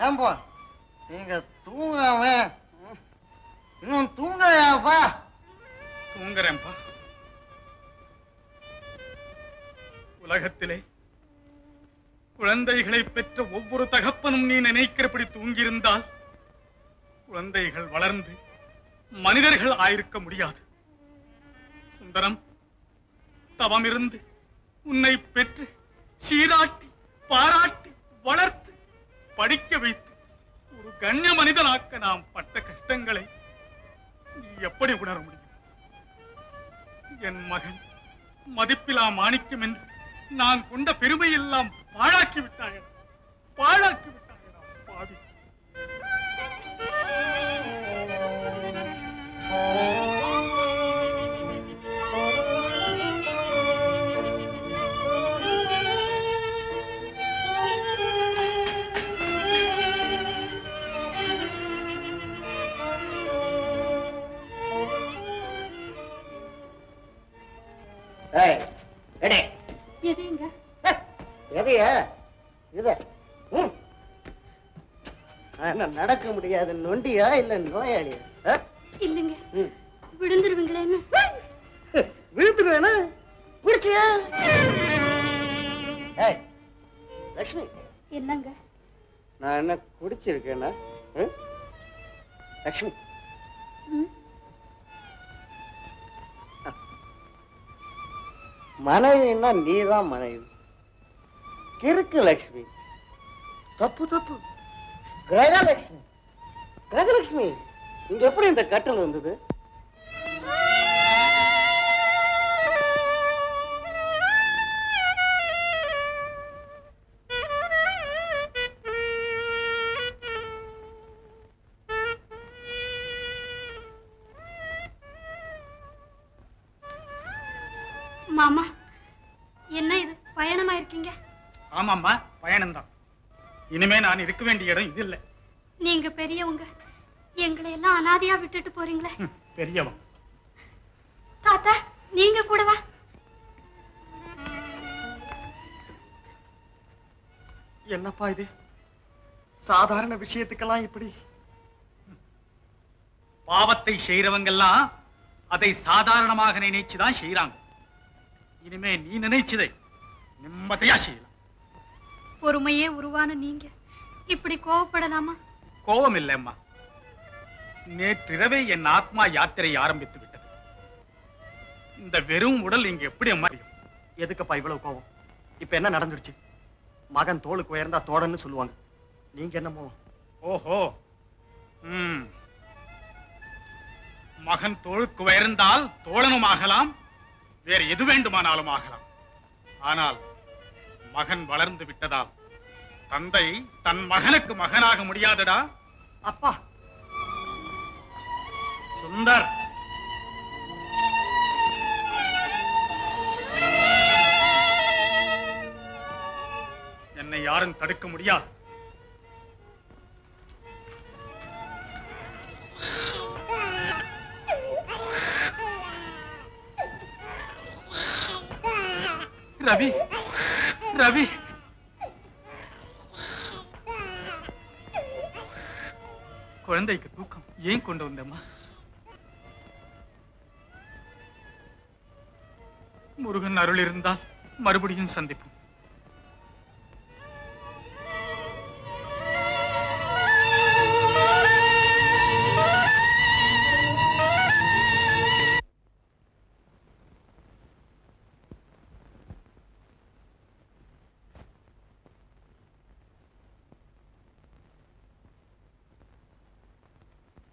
ஏன்பா நீங்க தூங்காம இன்னும் தூங்கலையாப்பா? தூங்குறேன்பா. உலகத்திலே குழந்தைகளை பெற்ற ஒவ்வொரு தகப்பனும் நீ நினைக்கிறபடி தூங்கியிருந்தால் குழந்தைகள் வளர்ந்து மனிதர்கள் ஆயிருக்க முடியாது. சுந்தரம், தவமிருந்து உன்னை பெற்று சீராட்டி பாராட்டி வளர்த்து படிக்க வைத்து ஒரு கண்ணிய மனிதனாக்க நாம் பட்ட கஷ்டங்களை நீ எப்படி உணர முடியும்? என் மகன் மதிப்பிலா மாணிக்கம் என்று நான் கொண்ட பெருமை எல்லாம் பாழாக்கி விட்டாயடா, பாழாக்கி விட்டாயடா பாவி. எதைங்க? எதைய இத நடக்க முடியாது நொண்டியா இல்ல நோயாளியா? இல்லைங்க, விழுந்துருவீங்களேன்னு. விழுந்துருவேனா? பிடிச்சியா? லட்சுமி, என்னங்க? நான் என்ன குடிச்சிருக்கேன்னா? லட்சுமி, மனைவின்னா நீதான் மனைவி. கிறுக்கு லட்சுமி, தப்பு தப்பு. கிரகலட்சுமி, கிரகலட்சுமி, இங்க எப்படி இந்த கட்டல் வந்தது? மாமா, என்ன இது பயணமா இருக்கீங்க? ஆமாம்மா, பயணம்தான். இனிமே நான் இருக்க வேண்டிய இடம் இது இல்ல. நீங்க பெரியவங்க, எங்களை எல்லாம் அனாதையா விட்டுட்டு போறீங்களே. பெரியவன். தாத்தா, நீங்க கூடவா? என்னப்பா இது? சாதாரண விஷயத்துக்கெல்லாம் இப்படி பாவத்தை செய்யறவங்க எல்லாம் அதை சாதாரணமாக நினைச்சுதான் செய்யறாங்க. இனிமே நீ நினைச்சதை நிம்மதியா செய்யலாம். பொறுமையே உருவான நீங்க இப்படி கோவப்படலாமா? கோபம் இல்லைம்மா, நேற்றிரவே என் ஆத்மா யாத்திரை ஆரம்பித்து விட்டது. இந்த வெறும் உடல் இங்க எப்படி அம்மா? எதுக்குப்பா இவ்வளவு கோபம்? இப்ப என்ன நடந்துருச்சு? மகன் தோளுக்கு உயர்ந்தா தோடன்னு சொல்லுவாங்க. நீங்க என்னமோ? ஓஹோ, மகன் தோளுக்கு உயர்ந்தால் தோழனும் ஆகலாம், வேறு எது வேண்டுமானாலும் ஆகலாம். ஆனால் மகன் வளர்ந்து விட்டதால் தந்தை தன் மகனுக்கு மகனாக முடியாதடா. அப்பா, சுந்தர், என்னை யாரும் தடுக்க முடியாது. ரவி, ரவி, குழந்தைக்கு தூக்கம் ஏன் கொண்டு வந்தம்மா? முருகன் அருள் இருந்தால் மறுபடியும் சந்திப்போம்.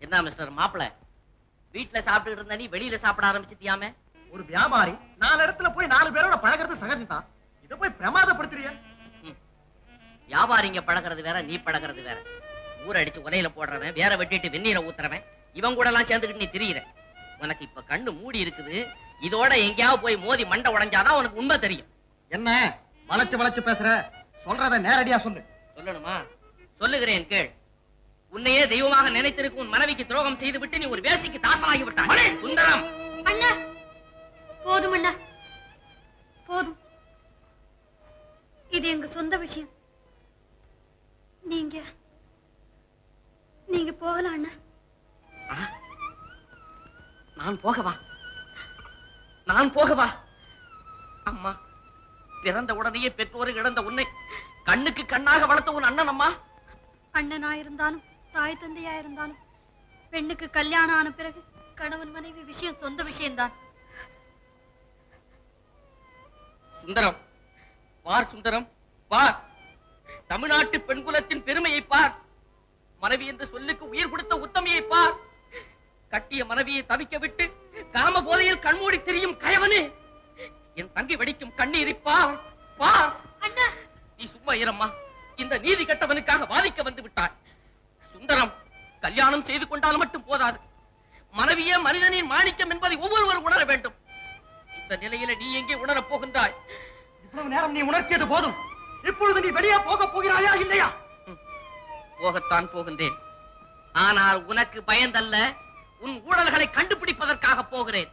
என்ன மிஸ்டர் மாப்பிள, வீட்டுல சாப்பிட்டு இருந்த நீ வெளியில சாப்பிட ஆரம்பிச்சிட்டியாமே? ஒரு வியாபாரி 4 இடத்துல போய் 4 பேரோட பழகிறது சகஜம்தான். இத போய் பிரமாதப்படுத்துறிய. வியாபாரிங்க பழகிறது வேற, நீ பழகிறது வேற. ஊர் அடிச்சு உலையில போடுறவன், வேற வெட்டிட்டு வெந்நீரை ஊத்துறவன், இவன் கூட எல்லாம் சேர்ந்துக்கிட்டு நீ திரியிற. உனக்கு இப்ப கண்ணு மூடி இருக்குது. இதோட எங்கேயாவது போய் மோதி மண்டை உடைஞ்சாதான் உனக்கு உண்மை தெரியும். என்ன வளைச்சு வளைச்சு பேசுற? சொல்றத நேரடியா சொல்லு. சொல்லணுமா? சொல்லுகிறேன் கேள். உன்னையே தெய்வமாக நினைத்திருக்கும் உன் மனைவிக்கு துரோகம் செய்து விட்டு நீ ஒரு வேசிக்கு தாசமாகி விட்டாய். சுந்தரம், அண்ணா போதும் அண்ணா, போதும். இது எங்க சொந்த விஷயம். நீங்க போகலாம் அண்ணா. நான் போகவா? நான் போகவா? அம்மா, பிறந்த உடனேயே பெற்றோரை இழந்த உன்னை கண்ணுக்கு கண்ணாக வளர்த்த உன் அண்ணன் அம்மா. அண்ணனா இருந்தாலும் தாய் தந்தையா இருந்தாலும் பெண்ணுக்கு கல்யாணம் ஆன பிறகு கணவன் மனைவி விஷயம் சொந்த விஷயம்தான். சுந்தரம், பார் சுந்தரம், பார். தமிழ்நாட்டு பெண்குலத்தின் பெருமையை பார். மனைவி என்ற சொல்லுக்கு உயிர் கொடுத்த உத்தமையை பார். கட்டிய மனைவியை தவிக்க விட்டு காம போதையில் கண்மூடி திரியும் கயவனே, என் தங்கி வெடிக்கும் கண்ணீரை பார், பார். அண்ணா, நீ சும்மா இரம்மா. இந்த நீதி கட்டவனுக்காக வாதிக்க வந்து விட்டாய். சுந்தரம், கல்யாணம் செய்து கொண்டால் மட்டும் போதாது. மனைவியே மனிதனின் மாணிக்கம் என்பதை ஒவ்வொருவரும் உணர வேண்டும். இந்த நிலையில நீ எங்கே உணரப் போகின்றாய்? இவ்வளவு நேரம் நீ உணர்த்தியது போதும். இப்பொழுது நீ வெளியே போக போகிறாயா இல்லையா? போகத்தான் போகின்றேன். ஆனால் உனக்கு பயந்தல்ல, உன் ஊழல்களை கண்டுபிடிப்பதற்காக போகிறேன்.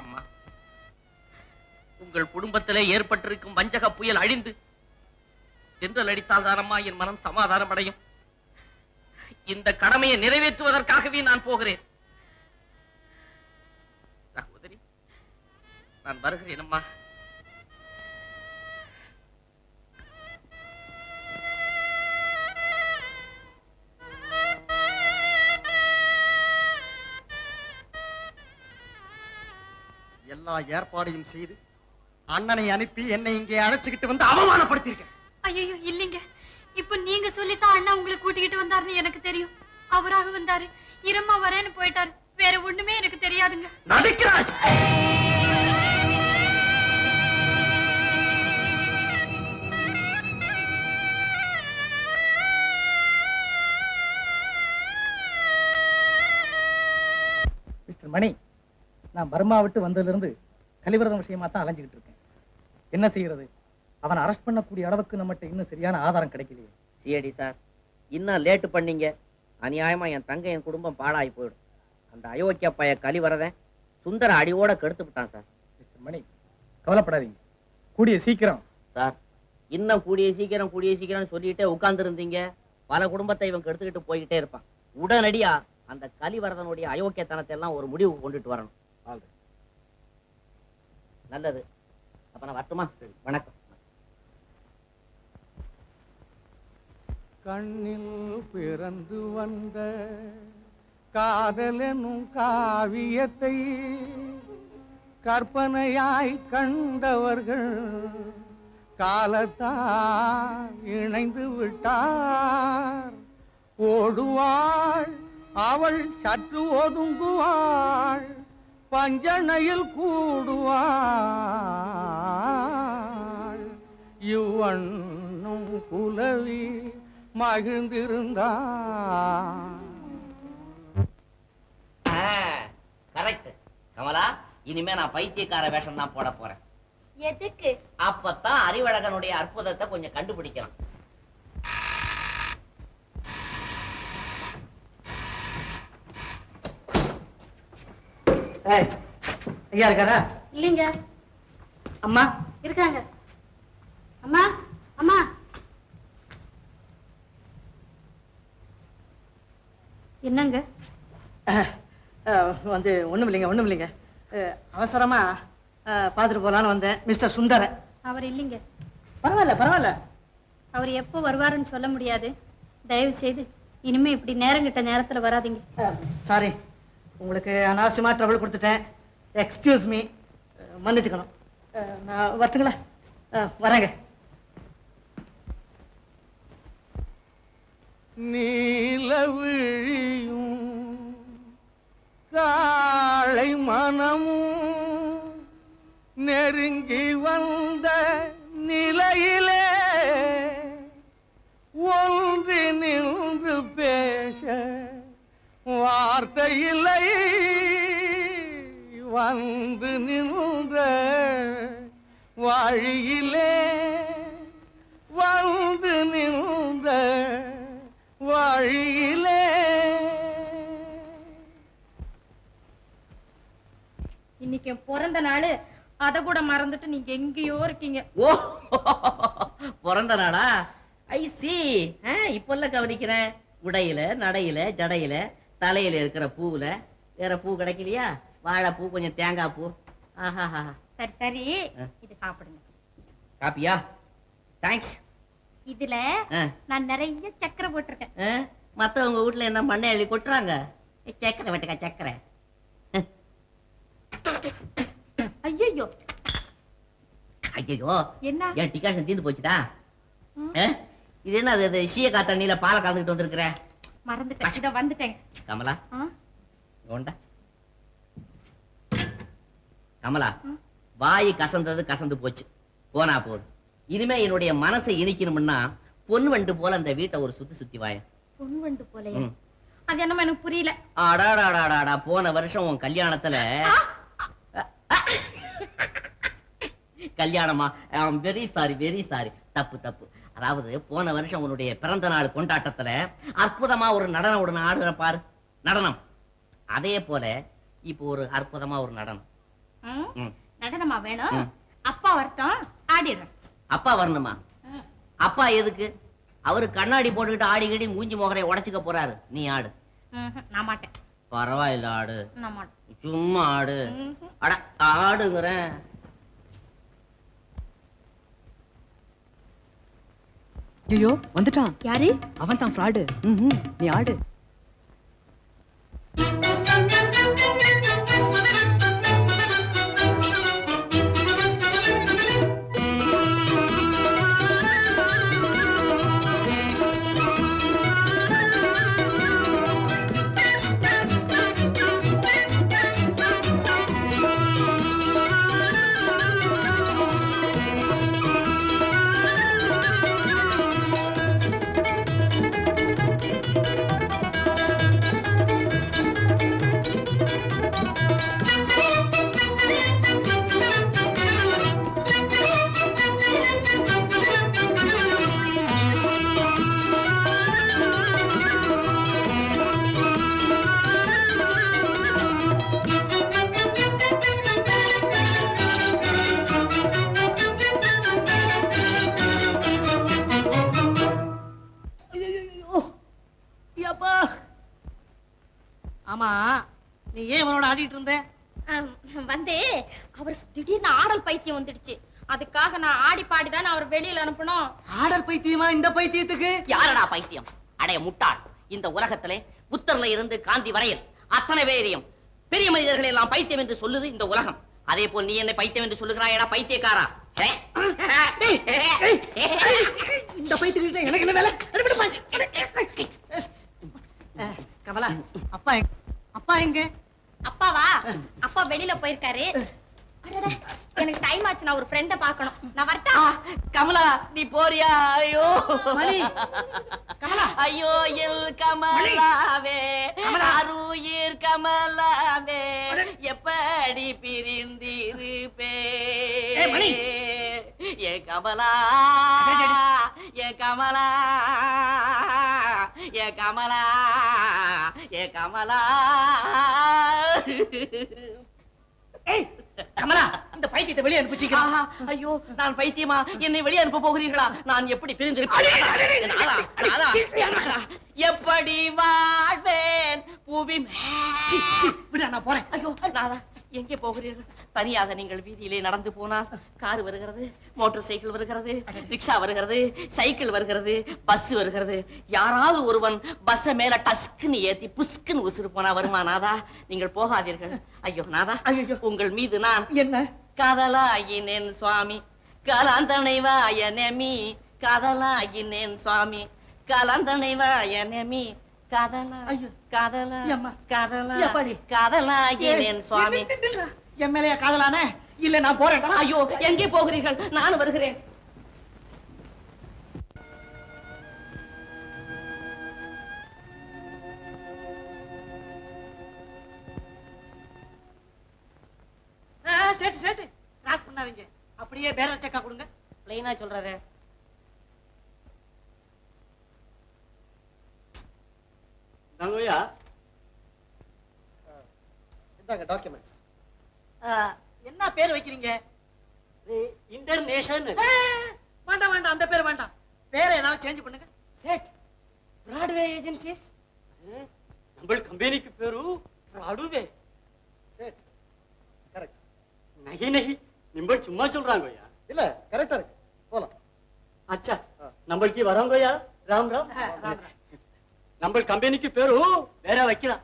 அம்மா, உங்கள் குடும்பத்திலே ஏற்பட்டிருக்கும் வஞ்சக புயல் அழிந்து தென்றல் அடித்தால் தானம்மா என் மனம் சமாதானம் அடையும். இந்த கடமையை நிறைவேற்றுவதற்காகவே நான் போகிறேன். சகோதரி, நான் வருகிறேன் அம்மா. எல்லா ஏற்பாடையும் செய்து அண்ணனை அனுப்பி என்னை இங்கே அழைச்சுக்கிட்டு வந்து அவமானப்படுத்திருக்க. ஐயோ இல்லைங்க, இப்ப நீங்க சொல்லித்தான் அண்ணா உங்களை கூட்டிக்கிட்டு வந்தாருன்னு எனக்கு தெரியும். அவராக வந்தாரு, இரம்மா வரேன்னு போயிட்டாரு. வேற ஒண்ணுமே எனக்கு தெரியாதுங்க. நடிக்கிறாய். மிஸ்டர் மணி, நான் பர்மா விட்டு வந்ததிலிருந்து கலிவிரதம் விஷயமா தான் அலைஞ்சுக்கிட்டு இருக்கேன். என்ன செய்யறது? அவன் அரெஸ்ட் பண்ணக்கூடிய அளவுக்கு நம்மகிட்ட இன்னும் சரியான ஆதாரம் கிடைக்கலையே. சிஐடி சார், இன்னும் லேட்டு பண்ணீங்க, அநியாயமா என் தங்க என் குடும்பம் பாழாகி போயிடும். அந்த அயோக்கிய பைய கலிவரதன் சுந்தர அடியோட கெடுத்து விட்டான் சார். மிஸ்டர் மணி, கவலைப்படாதீங்க, கூடிய சீக்கிரம். சார், இன்னும் கூடிய சீக்கிரம் சொல்லிட்டே உட்கார்ந்து இருந்தீங்க, பல குடும்பத்தை இவன் கெடுத்துக்கிட்டு போய்கிட்டே இருப்பான். உடனடியா அந்த கலிவரதனுடைய அயோக்கியத்தனத்தை எல்லாம் ஒரு முடிவுக்கு கொண்டுட்டு வரணும். நல்லது, அப்ப நான் வரட்டுமா? வணக்கம். கண்ணில் பிறந்து வந்த காதலெனும் காவியத்தை கற்பனையாய் கண்டவர்கள் காலத்தால் இணைந்து விட்டார். ஓடுவாள் அவள் சற்று ஒதுங்குவாள், பஞ்சனையில் கூடுவாள். இவ்வண்ணும் புலவி மகிழ்ந்திருந்தான். கரெக்ட் கமலா, இனிமே நான் பைத்தியக்கார வேஷம் தான் போட போறேன். எதுக்கு? அப்பதான் அறிவழகனுடைய அற்புதத்தை கொஞ்சம் கண்டுபிடிக்கலாம். ஐயா இருக்காரா? இல்லைங்க. அம்மா இருக்காங்க. அம்மா அம்மா. என்னங்க? வந்து ஒண்ணும் இல்லைங்க. அவசரமா பார்த்துட்டு போலான்னு வந்தேன். மிஸ்டர் சுந்தர. அவர் இல்லைங்க. பரவாயில்ல. அவர் எப்போ வருவாருன்னு சொல்ல முடியாது. தயவு செய்து இனிமே இப்படி நேரங்கிட்ட நேரத்துல வராதீங்க. சாரி, உங்களுக்கு அனாவசியமா ட்ரபிள் கொடுத்துட்டேன். எக்ஸ்கியூஸ் மீ, மன்னிச்சுக்கணும். நான் வரட்டுங்களா? வரேங்க. நீலவிழியும் காளை மனமும் நெருங்கி வந்த நிலையிலே ஒன்று நின்று பேச வார்த்தை இல்லை. வந்து நின்ற வழியிலே வந்து நின்ற வழியிலே. இன்னைக்கு பிறந்த நாள், அத கூட மறந்துட்டு நீங்க எங்கேயோ இருக்கீங்க. ஓ, பிறந்த நாளா? ஐ சி. இப்பெல்லாம் கவனிக்கிறேன். உடையில, நடையில, ஜடையில, தலையில இருக்கிற பூவுல வேற பூ கிடைக்கலையா? வாழைப்பூ, கொஞ்சம் தேங்காய் பூ. சரி, இது சாப்பிடுங்க. காப்பியா? தேங்க்ஸ். இதுல நான் நிறைய சக்கரை போட்டிருக்கேன். மத்தவங்க வீட்டுல என்ன மண்ணை எழுதி கொட்டுறாங்க? சக்கரை வெட்டுக்க சக்கரை. ஐயோ ஐயோ, என்ன? என் டிகாஷன் தீர்ந்து போச்சுடா. இது என்ன அது சீய காத்தண்ணியில பாலை கலந்துட்டு வந்திருக்கிற? மறந்துட்டேன். இத வந்துட்டேன். கமலா, கமலா, வாய் கசந்தது கசந்து போச்சு, போனா போதும். இனிமே என்னுடைய மனசை இனிக்கணும்னா பொன் வண்டு போல அந்த வீட்டை ஒரு சுத்தி சுத்தி வாய. பொன் வண்டு போலயா? அது என்னமா எனக்கு புரியல. அடாடாடாடா, போன வருஷம் உன் கல்யாணத்துல கல்யாணமா? வெரி சாரி, தப்பு. அதாவது போன வருஷம் உன்னுடைய பிறந்த நாள் கொண்டாட்டத்துல அற்புதமா ஒரு நடனம் ஆடுற பாரு, நடனம். அதே போல இப்போ ஒரு அற்புதமா ஒரு நடனம். நடனமா வேணும்? அப்பா வரட்டும், ஆடிடுறேன். அப்பா வரணுமா? அப்பா எதுக்கு? அவரு கண்ணாடி போட்டுக்கிட்டு ஆடிக்கிடி மூஞ்சி முகரைய உடைச்சுக்க போறாரு. நீ ஆடு. நான் மாட்டேன். பரவாயில்ல, ஆடு. நான் மாட்டேன். சும்மா ஆடு. அட ஆடுங்கிறேன். ஐயோ, வந்துட்டான். யாரு? அவன் தான் ஃப்ராடு. நீ ஆடு. ஆமா, நீ ஏன் இவனோட ஆடிட்டு இருந்த? வந்து அவருக்கு திடீர்னு ஆடல் பைத்தியம் வந்துடுச்சு. அதுக்காக நான் ஆடி பாடிதான் அவர் வெளியில அனுப்பணும். ஆடல் பைத்தியமா? இந்த பைத்தியத்துக்கு யாரடா பைத்தியம்? அடைய முட்டாள். இந்த உலகத்திலே புத்தர்ல இருந்து காந்தி வரையில் அத்தனை பேரையும் பெரிய மனிதர்களை எல்லாம் பைத்தியம் என்று சொல்லுது இந்த உலகம். அதே போல் நீ என்ன பைத்தியம் என்று சொல்லுகிறாயடா பைத்தியக்காரா? இந்த பைத்தியம் எனக்கு என்ன வேலை? கமலா, அப்பா எங்க? அப்பாவா? அப்பா வெளியில போயிருக்காரு. எனக்கு டைம் ஆச்சு, நான் ஒரு ஃப்ரெண்ட பார்க்கணும். நான் வரட்டா? கமலா, நீ போறியா? ஐயோ மணி, ஐயோ எல் கமலாவே அருயிர் கமலாவே எப்படி பிரிந்திருப்பே ஏ கமலா ஏ கமலா ஏ கமலா ஏ கமலா. கமலா, இந்த பைத்தியத்தை வெளியே அனுப்பி சீக்கிரம். ஐயோ, நான் பைத்தியமா? என்னை வெளியே அனுப்ப போகிறீர்களா? நான் எப்படி பிரிந்திருப்பேன்? எப்படி வாழ்வேன் பூமி? நான் போறேன். ஐயோ நாதா, எங்கே போகிறீர்கள்? தனியாக நீங்கள் வீதியிலே நடந்து போனால் கார் வருகிறது, மோட்டார் சைக்கிள் வருகிறது, ரிக்ஷா வருகிறது, சைக்கிள் வருகிறது, பஸ் வருகிறது. யாராவது ஒருவன் பஸ் மேல டஸ்க்குன்னு ஏத்தி புஸ்குன்னு உசுறு போனா வருமா? நாதா, நீங்கள் போகாதீர்கள். ஐயோ நாதா, உங்கள் மீது நான் என்ன காதலாகினேன் சுவாமி, காலாந்தனை வாயனமி, காதலாகினேன் சுவாமி, காலாந்தனை வாயனமி, காதலா காதலா காதலா காதலாகினேன் சுவாமி. என் மேலையா காதலானே? இல்ல நான் போறேன். ஐயோ, எங்கே போகிறீர்கள்? நான் வருகிறேன். சேட்டு சேட்டு கிராஸ் பண்ணாதீங்க. அப்படியே பேர செக்கா கொடுங்க. பிளைனா சொல்றதே. தங்கோயா, இந்தாங்க டாக்குமெண்ட்ஸ். என்ன பேர் வைக்கிறீங்க? இன்டர்நேஷனல். வேண்டாம் வேண்டாம், அந்த பேர் வேண்டாம். பேரை ஏதாவது சேஞ்ச் பண்ணுங்க. சேட் பிராட்வே ஏஜென்சிஸ். நம்ம கம்பெனிக்கு பேரு பிராட்வே. Chat correct. நகி நகி, நம்ம சும்மா சொல்றாங்கய்யா. இல்ல கரெக்டா இருக்கு, போலாம். அச்சா, நம்மளுக்கு வரோங்கய்யா. ராம் ராம். நம்ம கம்பெனிக்கு பேரு வேற வைக்கலாம்.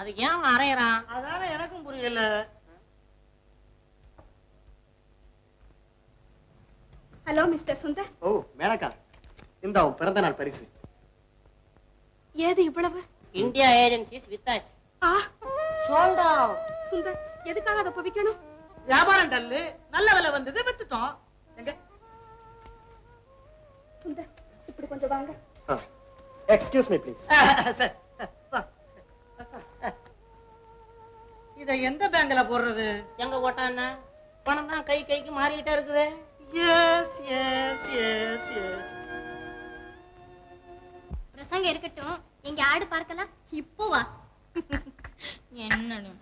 அது ஏன் அரையறான்? அதான எனக்கும் புரியல. Hello mister Sundar. ஓ மேனகா, இந்த பிறந்த நாள் பரிசு. ஏது இவ்வளவு? இந்தியா ஏஜென்சிஸ் வித்தாச்சு. சோல்டா. சுந்தர், எதுக்காக அதை பவிக்கணும்? வியாபாரம் டல்லு, நல்ல விலை வந்தது, வித்துட்டோம். எங்க சுந்தர், இப்படி கொஞ்சம் வாங்க. Excuse me please. இத எந்த பேங்க்ல போடுறது? எங்க ஓட்டானா பணம் தான் கை கைக்கு மாறிக்கிட்டே இருக்குது. Yes yes yes yes. பிரசங்க இருக்கட்டும், இங்க ஆடு பார்க்கலாம். இப்போ வா. என்னன்னு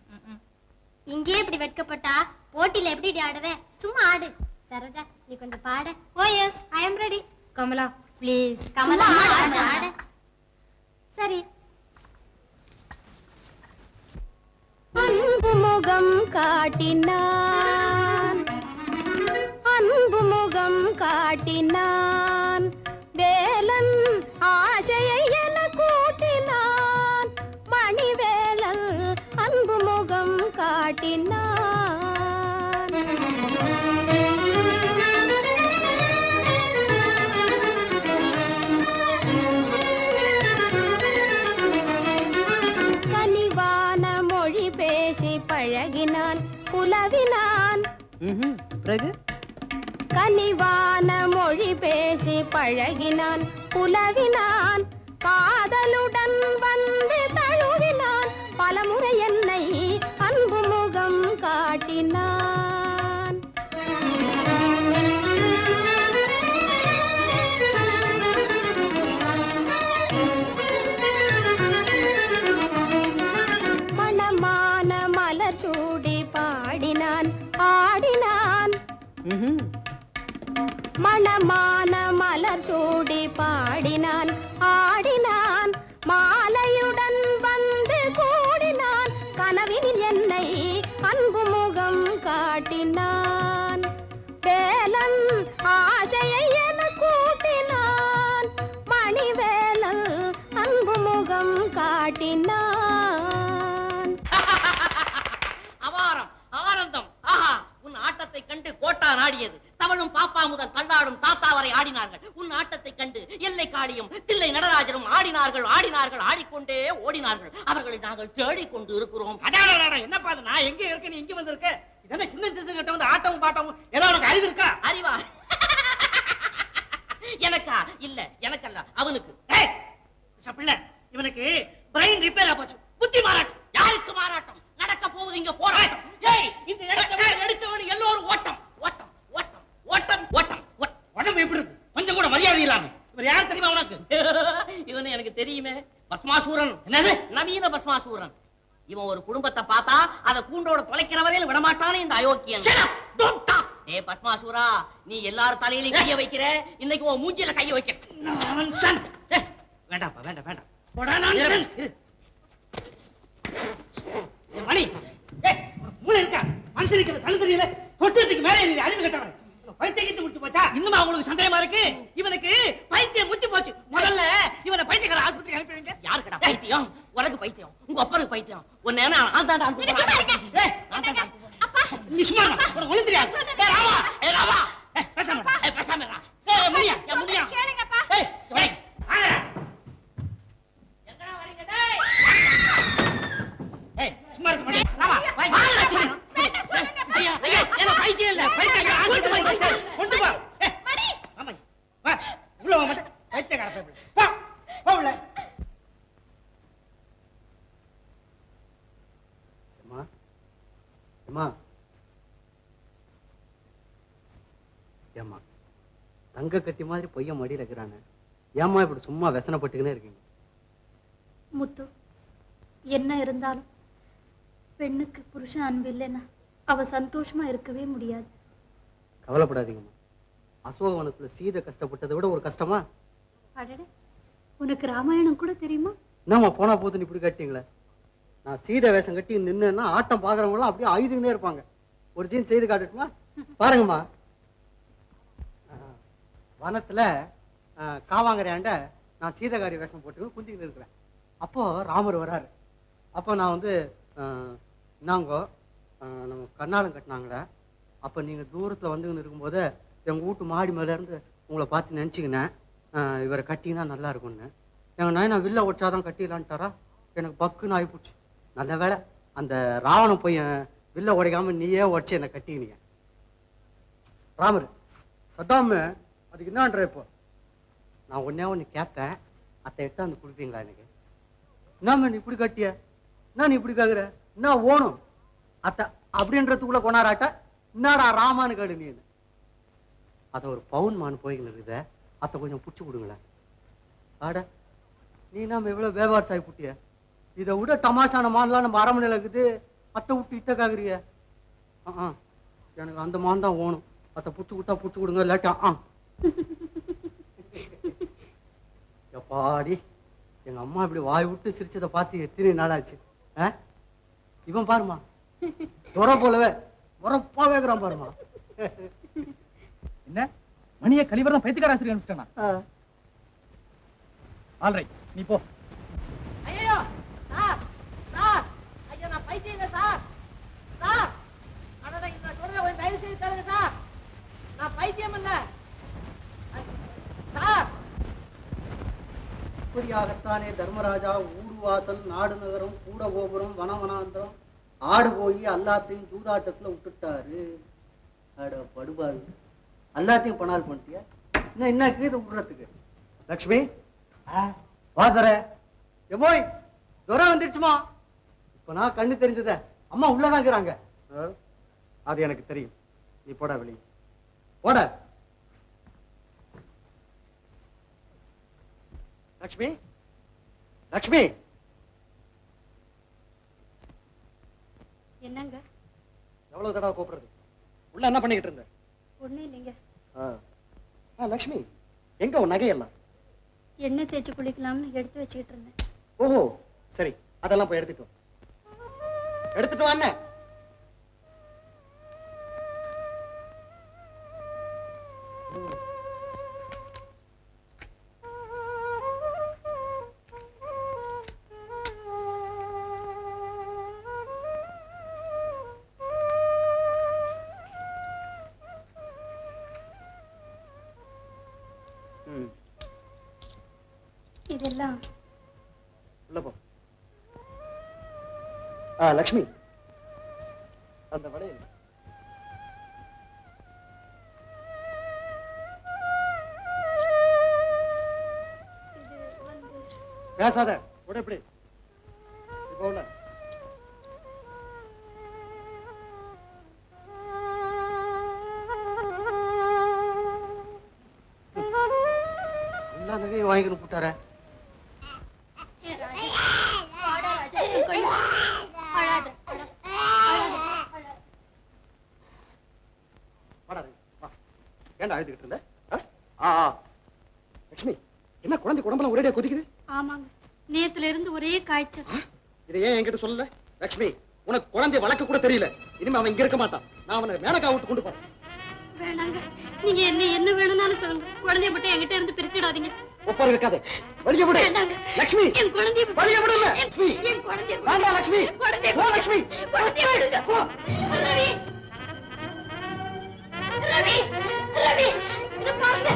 இங்கே இப்படி வெட்கப்பட்டா போட்டியில எப்படி ஆடுவே? சும்மா ஆடு. சரோஜா, நீ கொஞ்சம் பாடு. Oh yes, I am ready. Kamala please. Kamala ஆடு ஆடு. சரி. அன்பு முகம் காட்டினான், அன்பு முகம் காட்டினான், வேலன் ஆசையை என கூட்டினான், மணிவேலன் அன்பு முகம் காட்டினான். கனிவான மொழி பேசி பழகினான், குலவினான். பிறகு கனிவான மொழி பேசி பழகினான், குலவினான், காதலுடன் வந்து தழுவினான், பலமுறை என்னை அன்பு முகம் காட்டினான். மணமான மலர் சூடி பாடினான், ஆடினான். மணமான மலர் சூடி பாடினான், ஆடினான், மாலையுடன் வந்து கூடினான், கனவினில் என்னை அன்பு முகம் காட்டினான், வேலன் ஆசையை என கூட்டினான், மணிவேலன் அன்பு முகம் காட்டினான். அபாரம், ஆனந்தம். ஆஹா, உன் ஆட்டத்தை கண்டு கோட்டா நாடியது. தவழும் பாப்பா முதல் தள்ளாடும் தாத்தா வரை ஆடினார்கள். உன் ஆட்டத்தை கண்டு எல்லை காளியும் தில்லை நடராஜரும் ஆடினார்கள், ஆடினார்கள், ஆடிக்கொண்டே ஓடினார்கள். அவர்களை நாங்கள் தேடிக்கொண்டு இருக்கிறோம். என்னப்பா அது? நான் எங்க இருக்கேன், நீ இங்க வந்திருக்க? இதென்ன சின்ன கிட்ட வந்து ஆட்டமும் பாட்டமும்? ஏதாவது உனக்கு அறிவு இருக்கா? அறிவா? எனக்கா? இல்ல, எனக்கல்ல, அவனுக்கு. பிள்ளை இவனுக்கு பிரெயின் ரிப்பேரா போச்சு. புத்தி மாறாட்டம். யாருக்கு மாறாட்டம்? நடக்க போகுது இங்க போராட்டம். ஏய் இந்த எடுத்தவன் எல்லோரும் ஓட்டம் ஓட்டம் ஓட்டம் ஓட்டம் ஓட்டம். உடம்பு எப்படி இருக்கு? கொஞ்சம் கூட மரியாதை இல்லாம. இவர் யார் தெரியுமா உனக்கு? இவன் எனக்கு தெரியுமே. பஸ்மாசூரன். என்னது? நவீன பஸ்மாசூரன். இவன் ஒரு குடும்பத்தை பார்த்தா அதை கூண்டோட தொலைக்கிற வரையில் விடமாட்டானே இந்த அயோக்கியன். ஏ பத்மாசூரா, நீ எல்லாரும் தலையிலையும் கைய வைக்கிற, இன்னைக்கு உன் மூஞ்சில கைய வைக்க. வேண்டாம்ப்பா, வேண்டாம் வேண்டாம். மணி மூளை இருக்கா? மனுஷனுக்கு கண்ணு தெரியல. தொட்டத்துக்கு மேலே நீ அறிவு கட்டவன். பைத்தியத்தை முடிச்சு போச்சா? இன்னுமா உங்களுக்கு சந்தேகமா இருக்கு? இவனுக்கு பைத்தியம் முத்தி போச்சு. முதல்ல இவனை பைத்தியக்கார ஆஸ்பத்திரி அனுப்பிடுங்க. யாருக்கடா பைத்தியம்? உனக்கு பைத்தியம், உங்க அப்பனுக்கு பைத்தியம். உன்னை நான் தாண்டா நீ சும்மா ஒண்ணு தெரியாது. ராமா ராமா பேசாம முடியா முடியா கேளுங்கப்பா. எங்கடா வரீங்க? சும்மா இருக்க மாட்டேன். ராமா ஐயா ஐயா என்ன பைத்தியம் இல்ல. பைத்தியம் கொண்டு போ. ஆமா வா உள்ள வா. மாட்டேன் பைத்தியக்கார பேப்பர். போ போ உள்ள. அம்மா அம்மா ஏம்மா, தங்க கட்டி மாதிரி பொய்ய மடியில் இருக்கிறானே, ஏம்மா இப்படி சும்மா व्यसனப்பட்டுக்கினே இருக்கீங்க? முத்து, என்ன இருந்தாலும் பெண்ணுக்கு புருஷன் அன்பு இல்லைன்னா அவ சந்தோஷமா இருக்கவே முடியாது. கவலைப்படாதீங்கம்மா. அசோகவனத்துல சீதை கஷ்டப்பட்டதை விட ஒரு கஷ்டமா? அடடே, உனக்கு ராமாயணம் கூட தெரியுமா? என்னம்மா போனா போதுன்னு இப்படி கட்டிங்களே. நான் சீதை வேஷம் கட்டி நின்னுன்னா ஆட்டம் பாக்குறவங்களாம் அப்படியே ஆயுதுன்னே இருப்பாங்க. ஒரு சீன் செய்து காட்டட்டுமா? பாருங்கம்மா. வனத்துல காவாங்கரையாண்ட நான் சீதகாரி வேஷம் போட்டு குந்திக்கிட்டு இருக்கிறேன். அப்போ ராமர் வராரு. அப்போ நான் வந்து நாங்கோ நம்ம கண்ணாலம் கட்டினாங்களே, அப்போ நீங்கள் தூரத்தில் வந்துக்கின்னு இருக்கும்போது எங்கள் வீட்டு மாடி மேலே இருந்து உங்களை பார்த்து நினச்சிக்கினேன், இவரை கட்டிங்கன்னா நல்லா இருக்கும்னு. எங்கள் நாய் நான் வில்ல ஒடிச்சாதான் கட்டிடலான்ட்டாரா, எனக்கு பக்குன்னு ஆகிப்போச்சு. நல்ல வேலை அந்த ராவணன் போய் வில்ல உடைக்காம நீயே உடச்சி என்னை கட்டிக்கினீங்க. ராமர் சத்தாம அதுக்கு என்னன்ற இப்போ நான் ஒன்னே ஒன்று கேட்பேன், அத்தை எட்டாந்து கொடுப்பீங்களா எனக்கு? என்னம்மா நீ இப்படி கட்டிய, என்ன நீ இப்படி கேட்குற, என்ன ஓணும் அத்தை அப்படின்றதுக்குள்ள கொண்டாராட்ட, என்னடா ராமானு கேடு நீ. அதை ஒரு பவுன் மான் போய்கின்னு இருக்குத, அத்தை கொஞ்சம் பிடிச்சி கொடுங்களேன். ஆட நீ நம்ம எவ்வளோ வியாபாரம் சாய் புட்டிய, இதை விட டமாசான மான்லாம் நம்ம அரமனையில் இருக்குது, அத்தை விட்டு இத்த கேட்குறிய. எனக்கு அந்த மான் தான் ஓணும், அத்தை பிடிச்சி கொடுத்தா பிடிச்சி கொடுங்க, இல்லாட்டா எப்பாடி எங்க அம்மா இப்படி வாய் விட்டு சிரிச்சதை பார்த்து எத்தனை நாளாச்சு. இவன் பாருமா துறை போலவே உரப்பா வேகுறான் பாருமா. என்ன மணியை கலிவரம் பைத்தியக்கார ஆசிரியர் அனுப்பிச்சிட்டானா? ஆல்ரைட், நீ போ. ஐயோ சார் சார், ஐயா நான் பைத்தியம் இல்லை சார். சார் அடடா, நான் சொல்றத கொஞ்சம் தயவு செய்து கேளுங்க சார், நான் பைத்தியம் இல்லை சார். இப்படியாகத்தானே தர்மராஜா ஊடு வாசல் நாடு நகரம் கூட கோபுரம் வனவனாந்திரம் ஆடு போய் எல்லாத்தையும் சூதாட்டத்துல விட்டுட்டாரு. அட படுபாரு, எல்லாத்தையும் பணால் பண்ணிட்டியா, என்ன கீது விடுறதுக்கு. லக்ஷ்மி வா துர, எமோய் துரை வந்துருச்சுமா. இப்ப நான் கண்ணு தெரிஞ்சத, அம்மா உள்ளதான் இருக்கிறாங்க. அது எனக்கு தெரியும், நீ போட வெளியே போட. லக்ஷ்மி லக்ஷ்மி. என்னங்க? எவ்வளவு தடவை கூப்பிடுறது, உள்ள என்ன பண்ணிக்கிட்டு இருந்த? ஒண்ணும் இல்லைங்க. லக்ஷ்மி எங்க உன் நகையெல்லாம்? எண்ணெய் தேய்ச்சி குளிக்கலாம்னு எடுத்து வச்சுக்கிட்டு இருந்தேன். ஓஹோ சரி, அதெல்லாம் போய் எடுத்துட்டு எடுத்துட்டு வாண்ணே. இதெல்லாம் உள்ள போ. லக்ஷ்மி அந்த வளையல் பேசாத கூட எப்படி இப்போ உள்ள எல்லா நகையும் வாங்கிக்கணும் கூட்டார ஏன்டா அழுதுகிட்டு இருந்த லட்சுமி என்ன குழந்தை உடம்பெல்லாம் ஒரேடியா கொதிக்குது ஆமாங்க நேத்துல இருந்து ஒரே காய்ச்சல் இதை ஏன் என்கிட்ட சொல்லல லட்சுமி உனக்கு குழந்தை வளர்க்க கூட தெரியல இனிமே அவன் இங்க இருக்க மாட்டான் நான் அவனை மேனகா விட்டு கொண்டு போறேன் வேணாங்க நீங்க என்ன வேணும்னாலும் சொல்லுங்க குழந்தைய மட்டும் என்கிட்ட இருந்து பிரிச்சிடாதீங்க ஒப்பாரு இருக்காது வெளியே விடு லட்சுமி என் குழந்தைய வெளியே விடுங்க லட்சுமி என் குழந்தைய வேண்டாம் லட்சுமி போ லட்சுமி குழந்தைய விடுங்க ரவி ரவி ரவி இத பாருங்க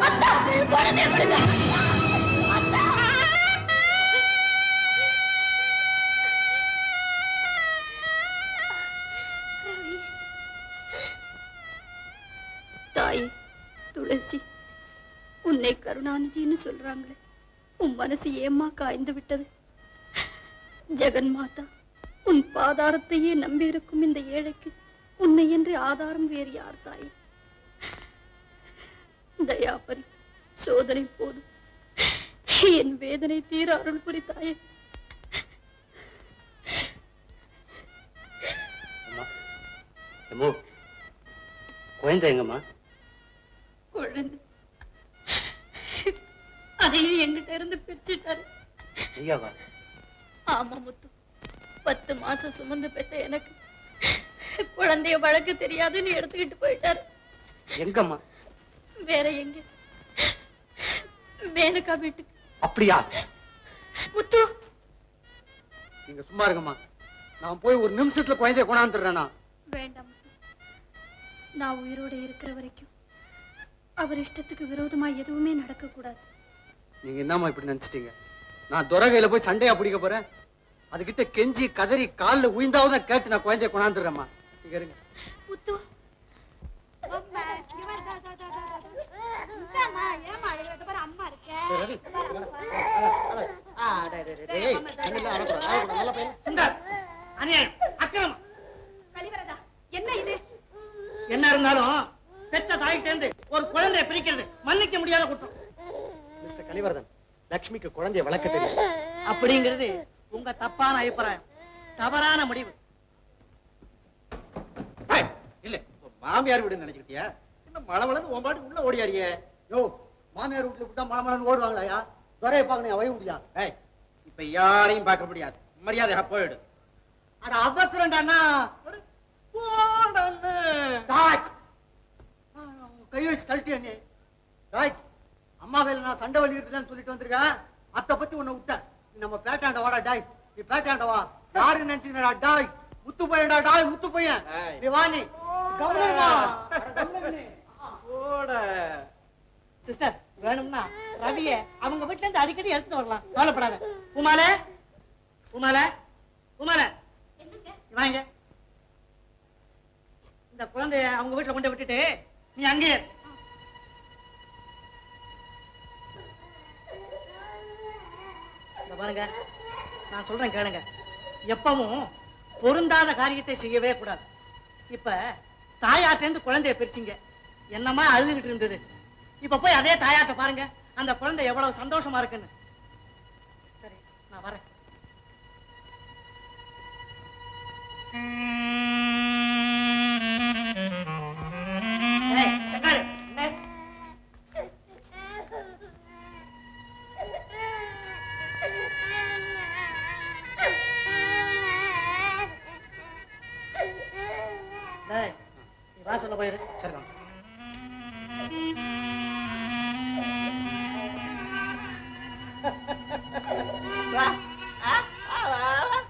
அத்தா குழந்தைய விடுங்க அத்தா தாயே துளசி உன்னை கருணாநிதினு சொல்றாங்களே உன் மனசு ஏம்மா காய்ந்து விட்டது ஜெகன் மாதா உன் பாதாரத்தையே நம்பி இருக்கும் இந்த ஏழைக்கு உன்னை என்று ஆதாரம் வேறு யார் தாயே தயாபரி சோதனை போதும் என் வேதனை தீர அருள் புரி தாயே குழந்தை எங்கம்மா குழந்தை அதையும் எங்கிட்ட இருந்து பிரிச்சுட்டாரு ஐயாவா ஆமா முத்து 10 மாசம் சுமந்து பெற்ற எனக்கு குழந்தைய வழக்கு தெரியாதுன்னு எடுத்துக்கிட்டு போயிட்டாரு எங்கம்மா வேற எங்க மேனகா வீட்டுக்கு அப்படியா முத்து நீங்க சும்மா இருங்கம்மா நான் போய் ஒரு நிமிஷத்துல குழந்தைய கொண்டாந்துடுறேனா வேண்டாம் முத்து நான் உயிரோட இருக்கிற வரைக்கும் அவர் இஷ்டத்துக்கு விரோதமா எதுவுமே நடக்க கூடாது நீங்க என்னம்மா இப்படி நினைச்சிட்டீங்க நான் துரகையில போய் சண்டையா பிடிக்க போறேன் அதுகிட்ட கெஞ்சி கதறி கால்ல உயிர்ந்தாவது கேட்டு நான் குழந்தைய கொண்டாந்துடுறேம்மா நீங்க இருங்க முத்து என்ன இது என்ன இருந்தாலும் பெற்ற தாய் சேர்ந்து ஒரு குழந்தையை பிரிக்கிறது மன்னிக்க முடியாத குற்றம் மிஸ்டர் கலிவர்தன் லட்சுமிக்கு குழந்தைய வளர்க்க தெரியும் அப்படிங்கிறது உங்க தப்பான அபிப்பிராயம் தவறான முடிவு இல்ல மாமியார் வீடு நினைச்சுக்கிட்டியா என்ன மழை உன் பாட்டுக்கு உள்ள ஓடியாரியே யோ மாமியார் வீட்டுல விட்டா மழமழன்னு ஓடுவாங்களாயா துறையை பார்க்கணும் வய முடியா இப்ப யாரையும் பார்க்க முடியாது மரியாதையா போயிடு அட அவசரம்டாண்ணா கை வச்சு தள்ளிட்டே டாய் அம்மா வேலை நான் சண்டை வலிக்கிறதுன்னு சொல்லிட்டு வந்திருக்கேன் அத்தை பத்தி உன்னை விட்டேன் நீ நம்ம பேட்டாண்ட வாடா டாய் நீ பேட்டாண்ட வா யாரு நினைச்சுக்கடா டாய் முத்து பையன்டா டாய் முத்து பையன் நீ வா நீ சிஸ்டர் வேணும்னா ரவிய அவங்க வீட்டுல இருந்து அடிக்கடி எடுத்துட்டு வரலாம் கவலைப்படாத உமால உமால உமால வாங்க இந்த குழந்தைய அவங்க வீட்டுல கொண்டு விட்டுட்டு நீ அங்கே பாருங்க நான் சொல்றேன் கேளுங்க எப்பவும் பொருந்தாத காரியத்தை செய்யவே கூடாது இப்ப தாயாட்டேந்து குழந்தைய பிரிச்சிங்க என்னமா அழுதுகிட்டு இருந்தது இப்ப போய் அதே தாயாட்ட பாருங்க அந்த குழந்தை எவ்வளவு சந்தோஷமா இருக்குன்னு சரி நான் வரேன் சங்காரு நீ வா சொல்ல போயிரு சரி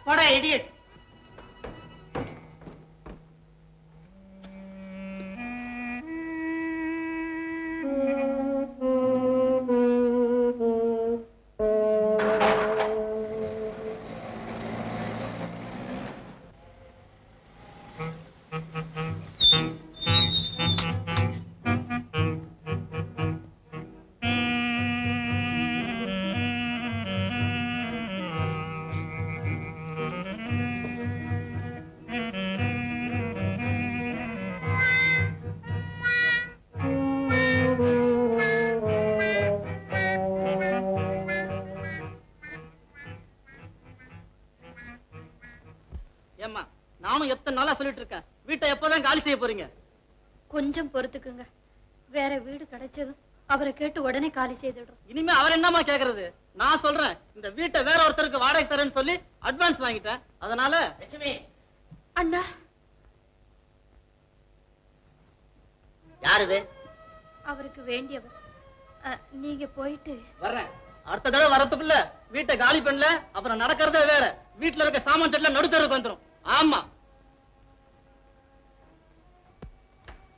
போடா இடியட் நானும் எத்தனை நாளா சொல்லிட்டு இருக்கேன். வீட்டை எப்பதான் காலி செய்ய போறீங்க? கொஞ்சம் பொறுத்துக்குங்க. வேற வீடு கிடைச்சதும் அவரை கேட்டு உடனே காலி செய்துடுறோம். இனிமே அவர் என்னமா கேக்குறது? நான் சொல்றேன், இந்த வீட்டை வேற ஒருத்தருக்கு வாடகை தரேன்னு சொல்லி அட்வான்ஸ் வாங்கிட்டேன். அதனால லட்சுமி அண்ணா. யாரு இது? அவருக்கு வேண்டியவர். நீங்க போயிட்டு வர்றேன். அடுத்த தடவை வரத்துக்குள்ள வீட்டை காலி பண்ணல, அப்புறம் நடக்கிறதே வேற. வீட்டுல இருக்க சாமான் செட்ல நடுத்தருக்கு வந்துரும். ஆமா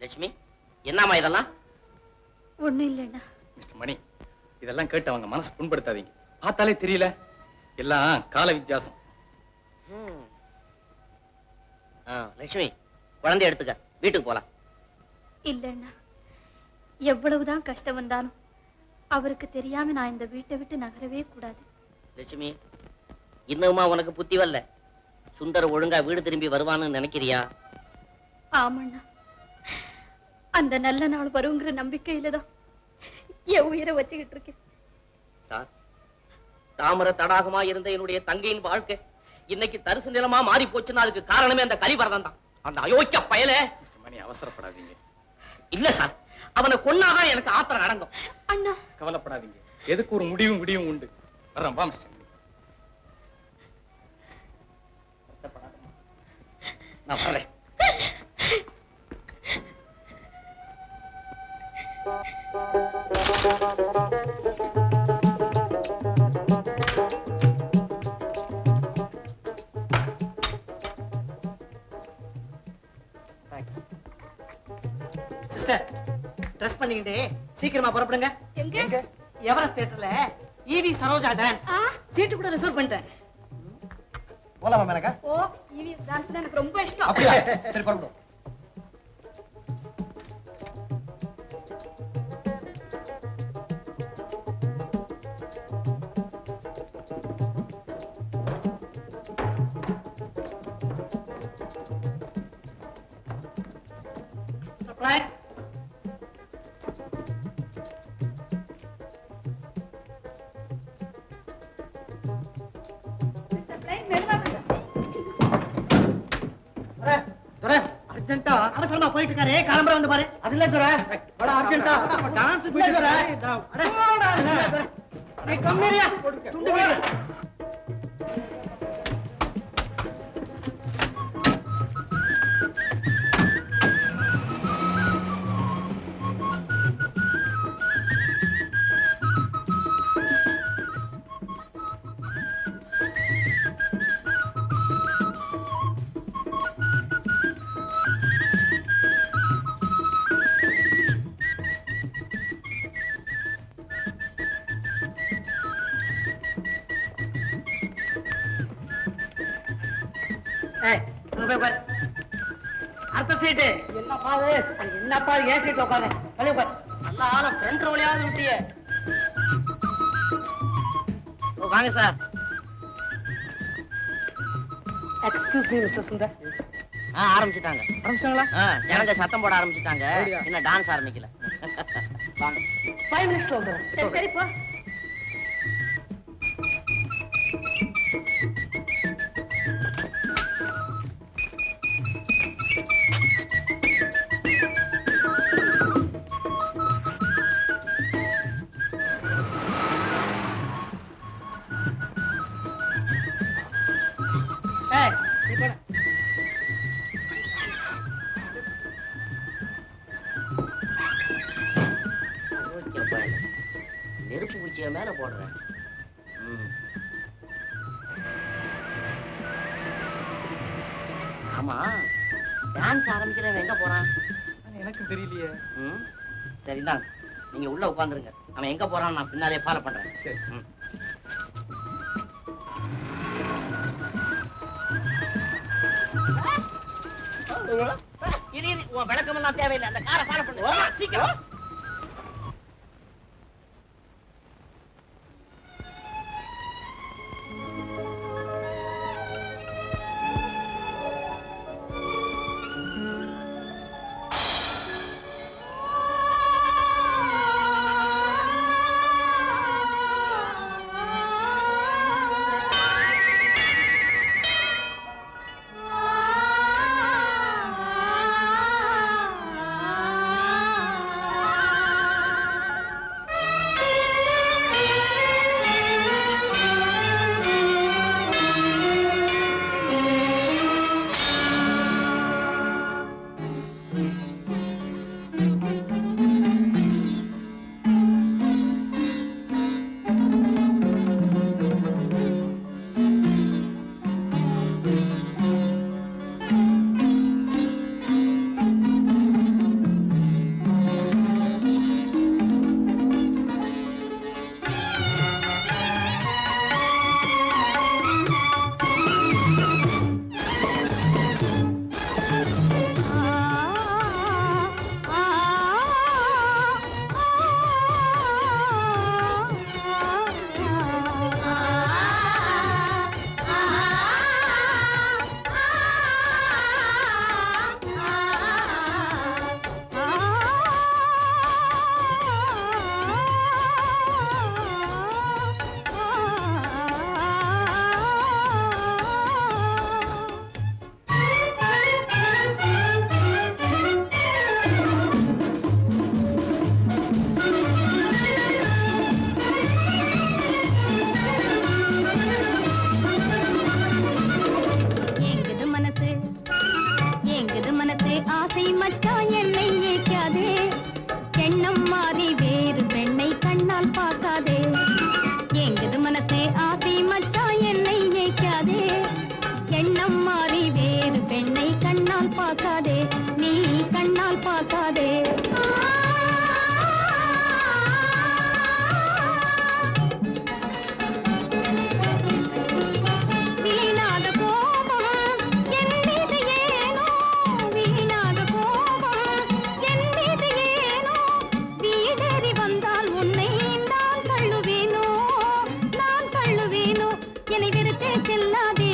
லட்சுமி, என்னம்மா இதெல்லாம்? ஒண்ணும் இல்லைண்ணா. மிஸ்டர் மணி, இதெல்லாம் கேட்டு அவங்க மனசு புண்படுத்தாதீங்க. பார்த்தாலே தெரியல, எல்லாம் கால வித்தியாசம். லட்சுமி, குழந்தை எடுத்துக்க, வீட்டுக்கு போலாம். இல்லைண்ணா, எவ்வளவுதான் கஷ்டம் வந்தாலும் அவருக்கு தெரியாம நான் இந்த வீட்டை விட்டு நகரவே கூடாது. லட்சுமி, இன்னுமா உனக்கு புத்தி வரல? சுந்தர் ஒழுங்கா வீடு திரும்பி வருவான்னு நினைக்கிறியா? ஆமாண்ணா, அந்த நல்ல நாள் வருங்கிற நம்பிக்கையில தான் என் உயிரை வச்சுக்கிட்டு இருக்கேன். சார், தாமர தடாகமா இருந்த என்னுடைய தங்கையின் வாழ்க்கை இன்னைக்கு தரிசு நிலமா மாறி போச்சுன்னா அதுக்கு காரணமே அந்த கலிவரதம் தான். அந்த அயோக்கிய பயலே. மணி, அவசரப்படாதீங்க. இல்ல சார், அவனை கொன்னாதான் எனக்கு ஆத்திரம் அடங்கும். அண்ணா, கவலைப்படாதீங்க, எதுக்கு ஒரு முடிவும் உண்டு. வர்றேன், வா மிஸ்டர். நான் வர்றேன். சிஸ்டர், ட்ரெஸ் பண்ணிக்கிட்டு சீக்கிரமா புறப்படுங்க. எங்க? எவரெஸ்ட் தியேட்டர்ல ஈவி சரோஜா டான்ஸ். சீட்டு கூட ரிசர்வ் பண்ணிட்டேன். போலாமா மேனகா? ஓ, ஈவிஎஸ் டான்ஸ்னா எனக்கு ரொம்ப இஷ்டம். அப்படியா? சரி புறப்படும். Supply. அர்ஜென்ட்டா அவசரமா போயிட்டு இருக்காரு, கிளம்புற வந்து பாரு. அது இல்ல துரை, வட அர்ஜென்ட்டா டான்ஸ் இல்ல துரை. அட துரை, நீ கம்மியா துண்டு வீடு. அடுத்த சீட்டு என்னப்பா ஏன் சீட் உட்காரு. நல்ல ஆள ஃப்ரண்ட் ரோலையாவது விட்டியே. வாங்க sir. Excuse me mister Sundar. ஆரம்பிச்சுட்டாங்க. ஆரம்பிச்சாங்களா? ஜனங்க சத்தம் போட ஆரம்பிச்சுட்டாங்க. இன்னும் டான்ஸ் ஆரம்பிக்கல. வாங்க. 5 மினிட்ஸ்ல வந்துடும். சரி போ. நெருப்பு குச்சிய மேல போடுறேன். ஆமா, டான்ஸ் ஆரம்பிக்கிறவன் எங்க போறான்? எனக்கு தெரியலையே. சரிதான், நீங்க உள்ள உட்கார்ந்துருங்க. அவன் எங்க போறான் நான் பின்னாலே ஃபாலோ பண்றேன். சரி. உன் விளக்கமெல்லாம் தேவையில்லை, அந்த காரை ஃபாலோ பண்ணு சீக்கிரம். ஆசை மச்சான் என்னை ஏற்காதே எண்ணம் மாறி வேறு பெண்ணை கண்ணால் பார்க்காதே எங்கது மனசே ஆசை மச்சான் என்னை ஏற்காதே எண்ணம் மாறி வேறு பெண்ணை கண்ணால் பார்க்காதே நீ கண்ணால் பார்க்காதே வீணாத கோபம் என் மீது ஏனோ வீணாத கோபம் என் மீது ஏனோ வீடேறி வந்தால் உன்னை நான் தள்ளுவேனோ என்னை வெறுத்தே செல்லாதே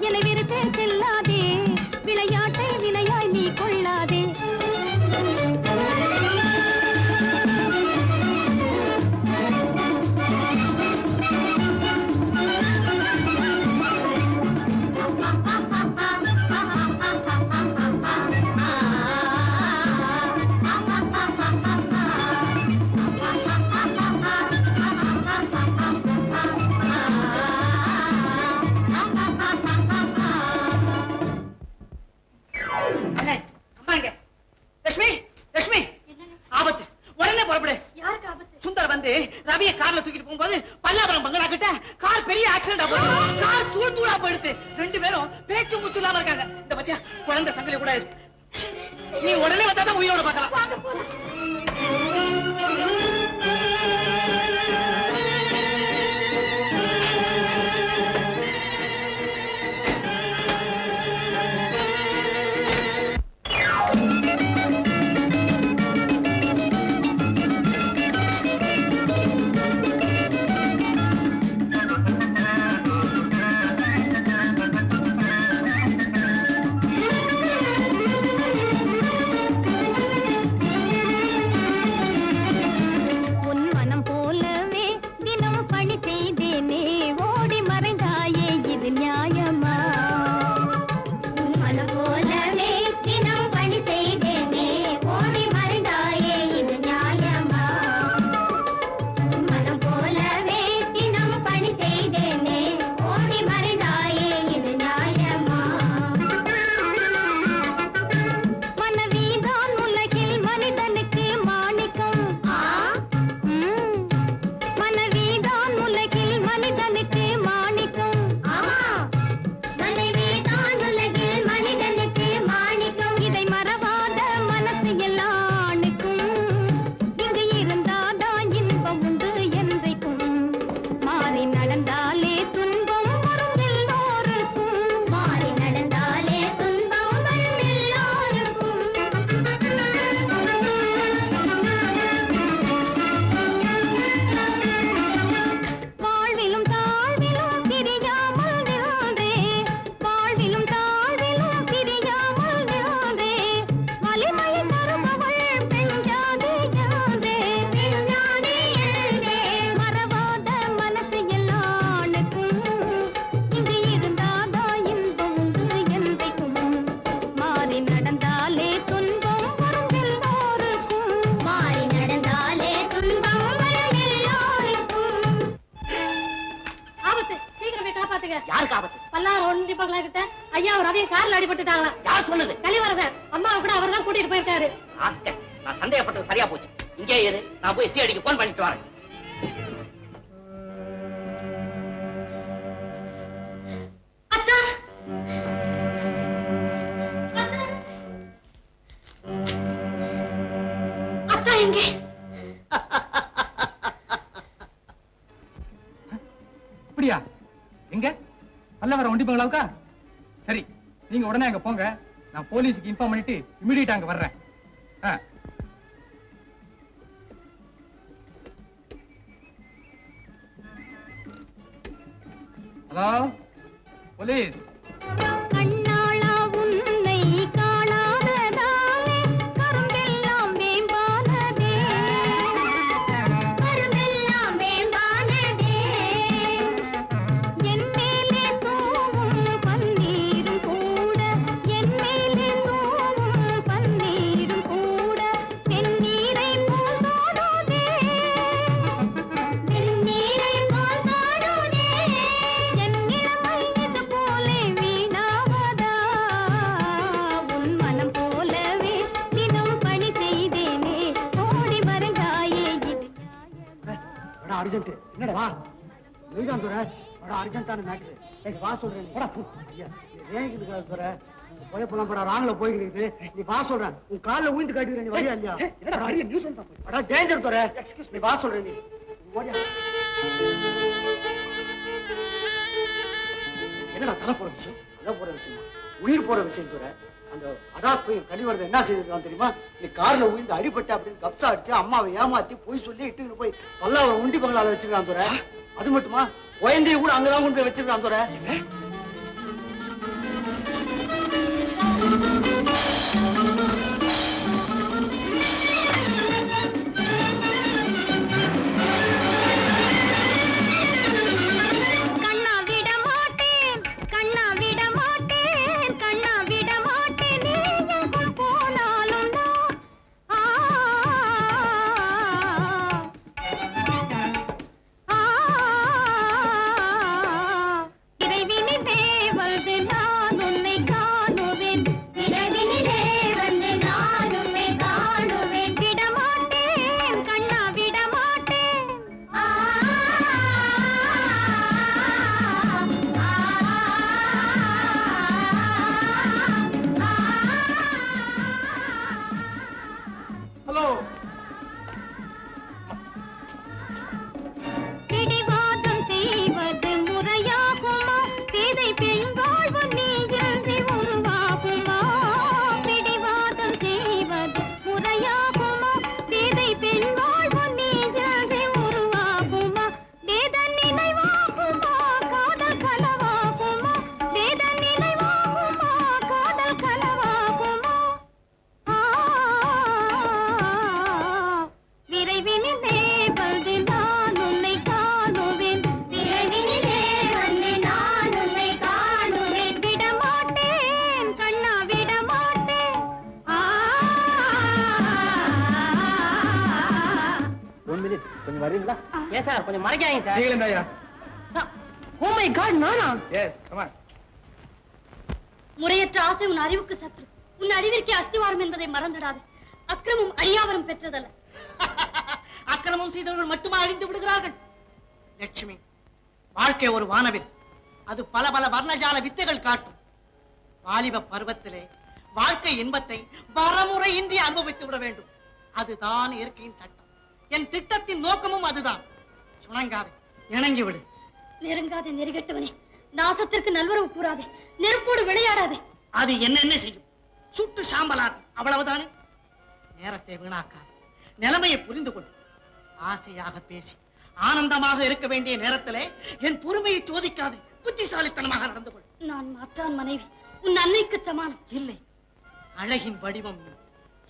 என்னை வெறுத்தே செல்லாதே விளையாட்டை வினையாய் நீ கொள்ளாதே ரவியை கார்ல தூக்கிட்டு போகும்போது பல்லாபுரம் பங்களா கிட்ட கார் பெரிய ஆக்சிடென்ட் ஆகுது. கார் தூள் தூளா போயிடுது. ரெண்டு பேரும் பேச்சு மூச்சு இல்லாம இருக்காங்க. இந்த பத்தியா குழந்தை சங்கிலி கூட இருக்கு. நீ உடனே வந்தாதான் உயிரோட பார்க்கலாம். யார் சொன்னது? கலிவரதன் அம்மாவை கூட அவர் தான் கூட்டிட்டு போயிருக்காரு. நான் சந்தேகப்பட்டது சரியா போச்சு. இங்கே இரு, நான் போய் சிஐடிக்கு போன் பண்ணிட்டு வரேன். அத்தா அத்தா எங்கே? அப்படியா? எங்க பல்லவரம் ஒண்டி பங்களாவுக்கா? சரி, நீங்க உடனே அங்க போங்க. நான் போலீஸுக்கு இன்ஃபார்ம் பண்ணிட்டு இமிடியேட்டா அங்க வர்றேன். Hello police. கண்ணாளா உன்னை காணாததாலே கரும்பெல்லாம் வேம்பானதே கரும்பெல்லாம் வேம்பானதே என் மேலே தூவும் பன்னீரும் கூட என் மேலே தூவும் பன்னீரும் கூட வெந்நீரை போல் தோடுதே வெந்நீரை போல் தோடுதே என் இளமை இது போலே அர்ஜென்ட். என்னடா வா. நீதான் துரை. படம் அர்ஜென்ட்டான மேட்ரு. ஏய் வா சொல்றேன். போடா போ. ஐயா ஏன் இதுக்கு துரை? போயப்பெல்லாம் படம் ராங்ல போய்கிட்டு. நீ வா சொல்றேன். உன் கால்ல ஊந்து காட்டுகிறேன். நீ வரியா இல்லையா? என்னடா அரிய நியூஸ் வந்து போய். அட டேஞ்சர் துரை. நீ வா சொல்றேன். நீ ஓடியா. என்னடா தலை போற விஷயம்? தலை போற விஷயம் உயிர் போற விஷயம் துரை. அந்த அடாஸ் போய் கலிவரத என்ன செய்திருக்கான் தெரியுமா? நீ கார்ல உயிர்ந்து அடிபட்ட அப்படின்னு கப்சா அடிச்சு அம்மாவை ஏமாத்தி போய் சொல்லி இட்டுன்னு போய் பல்லாவரம் உண்டி பங்களால வச்சிருக்கான் துரை. அது மட்டுமா குழந்தைய கூட அங்கதான் கொண்டு போய் வச்சிருக்கான் துரை. கொஞ்சம் மறைக்காதீங்க சார். ஓ மை காட் நானா? Yes come on. முறையற்ற ஆசை உன் அறிவுக்கு சற்று. உன் அறிவிற்கே அஸ்திவாரம் என்பதை மறந்துடாது. அக்கிரமம் அழியாவரம் பெற்றதல்ல. அக்கிரமம் செய்தவர்கள் மட்டுமா அழிந்து விடுகிறார்கள்? லட்சுமி, வாழ்க்கை ஒரு வானவில். அது பல பல வர்ணஜால வித்தைகள் காட்டும். வாலிப பருவத்திலே வாழ்க்கை இன்பத்தை வரமுறையின்றி அனுபவித்து விட வேண்டும். அதுதான் இயற்கையின் சட்டம். என் திட்டத்தின் நோக்கமும் அதுதான். சுணங்காது, இணங்கி விடு. நெருங்காதே நெருகட்டவனே. நாசத்திற்கு நல்வரவு கூறாதே. நெருப்போடு விளையாடாதே. அது என்னென்ன செய்யும்? சுட்டு சாம்பலாகும். அவ்வளவுதானே. நேரத்தை வீணாக்காது. நிலைமையை புரிந்து கொண்டு ஆசையாக பேசி ஆனந்தமாக இருக்க வேண்டிய நேரத்திலே என் பொறுமையை சோதிக்காது. புத்திசாலித்தனமாக நடந்து கொள். நான் மாற்றான் மனைவி. உன் அன்னைக்கு சமானம். இல்லை, அழகின் வடிவம்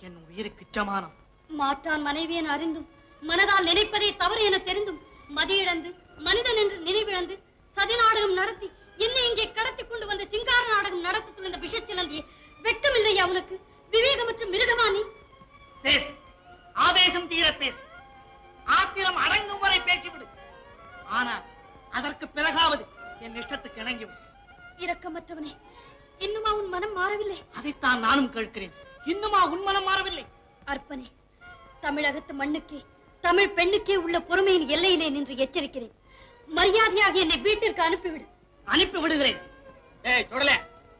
என் உயிருக்கு சமானம். மாற்றான் மனைவி என அறிந்தும் மனதால் நினைப்பதே தவறு என தெரிந்தும் மதியிழந்து மனிதன் என்று நினைவிழந்து சதி நாடகம் நடத்தி என்னை இங்கே கடத்தி கொண்டு வந்த சிங்கார நாடகம் நடத்த துணிந்த விஷச்சிலந்தியே, வெட்கமில்லையா உனக்கு? விவேகமற்ற மிருகமா நீ? பேசு, ஆவேசம் தீர பேசு. ஆத்திரம் அடங்கும் வரை பேசிவிடு. ஆனால் அதற்கு பிறகாவது என் இஷ்டத்துக்கு இணங்கிவிடு. இரக்கமற்றவனே, இன்னுமா உன் மனம் மாறவில்லை? அதைத்தான் நானும் கேட்கிறேன். இன்னுமா உன் மனம் மாறவில்லை? அற்பனே, தமிழகத்து மண்ணுக்கே தமிழ் பெண்ணுக்கே உள்ள பொறுமையின் எல்லையிலே நின்று எச்சரிக்கிறேன். மரியாதையாக என்னை வீட்டிற்கு அனுப்பிவிடு. அனுப்பி விடுகிறேன். ஏய் தொடல,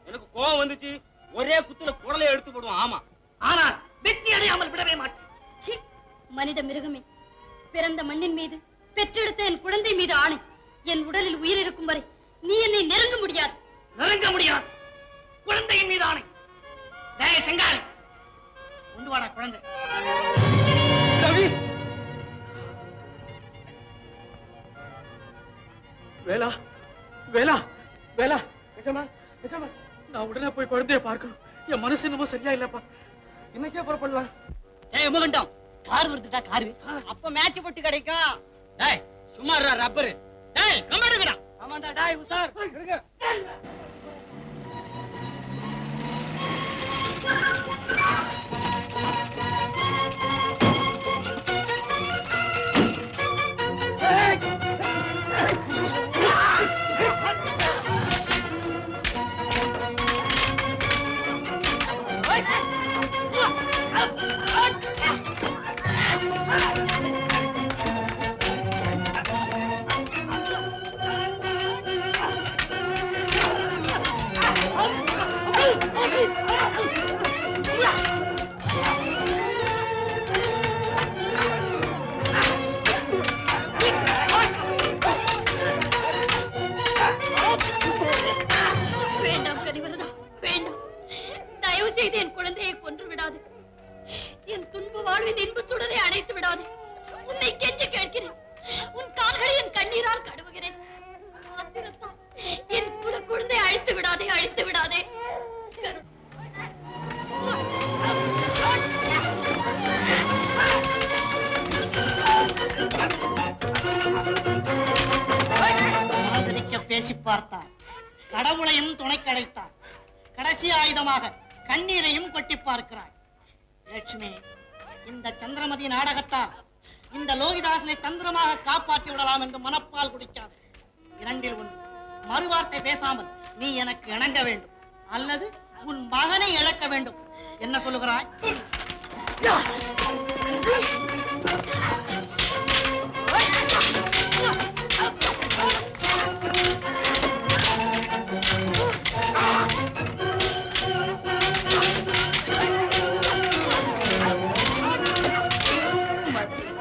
எனக்கு கோவம் வந்துச்சு. ஒரே குத்துல குடலை எடுத்து போடுவோம். ஆமா, ஆனால் வெற்றி அடையாமல் விடவே மாட்டேன். மனித மிருகமே, பிறந்த மண்ணின் மீது பெற்றெடுத்த என் குழந்தை மீது ஆணை, என் உடலில் உயிர் இருக்கும் வரை நீ என்னை நெருங்க முடியாது. நெருங்க முடியாது. குழந்தையின் மீது ஆணை. செங்காலி, கொண்டு வாடா குழந்தை. ரவி, வேலா வேலா வேலா, நிஜமா நிஜமா நான் உடனே போய் குழந்தைய பார்க்கணும். என் மனசு என்னமோ சரியா இல்லப்பா. இன்னைக்கே புறப்படலாம். ஏய் முகண்டம், கார் வருதுடா காரு. அப்ப மேட்ச் போட்டு கிடைக்கும். டேய் சும்மா இருடா ரப்பர். டேய் கமாடுங்கடா. ஆமாடா டேய் உசார். எடுங்க. வாழ்வின் இன்பச் சுடரை அணைத்து விடாதே. உன்னை கெஞ்சி கேட்கிறேன். உன் கால்களை என் கண்ணீரால் கழுவுகிறேன். ஆத்திரத்தால் என் குழந்தை அழித்து விடாதே, அழித்து விடாதே. பேசி பார்த்தார், கடவுளையும் துணை கிடைத்தார். கடைசி ஆயுதமாக கண்ணீரையும் கொட்டி பார்க்கிறார். லட்சுமி, இந்த சந்திரமதி நாடகத்தால் இந்த லோகிதாசனை தந்திரமாக காப்பாற்றி விடலாம் என்று மனப்பால் குடிக்காது. இரண்டில் ஒன்று, மறுவார்த்தை பேசாமல் நீ எனக்கு இணங்க வேண்டும், அல்லது உன் மகனை இழக்க வேண்டும். என்ன சொல்லுகிறாய்?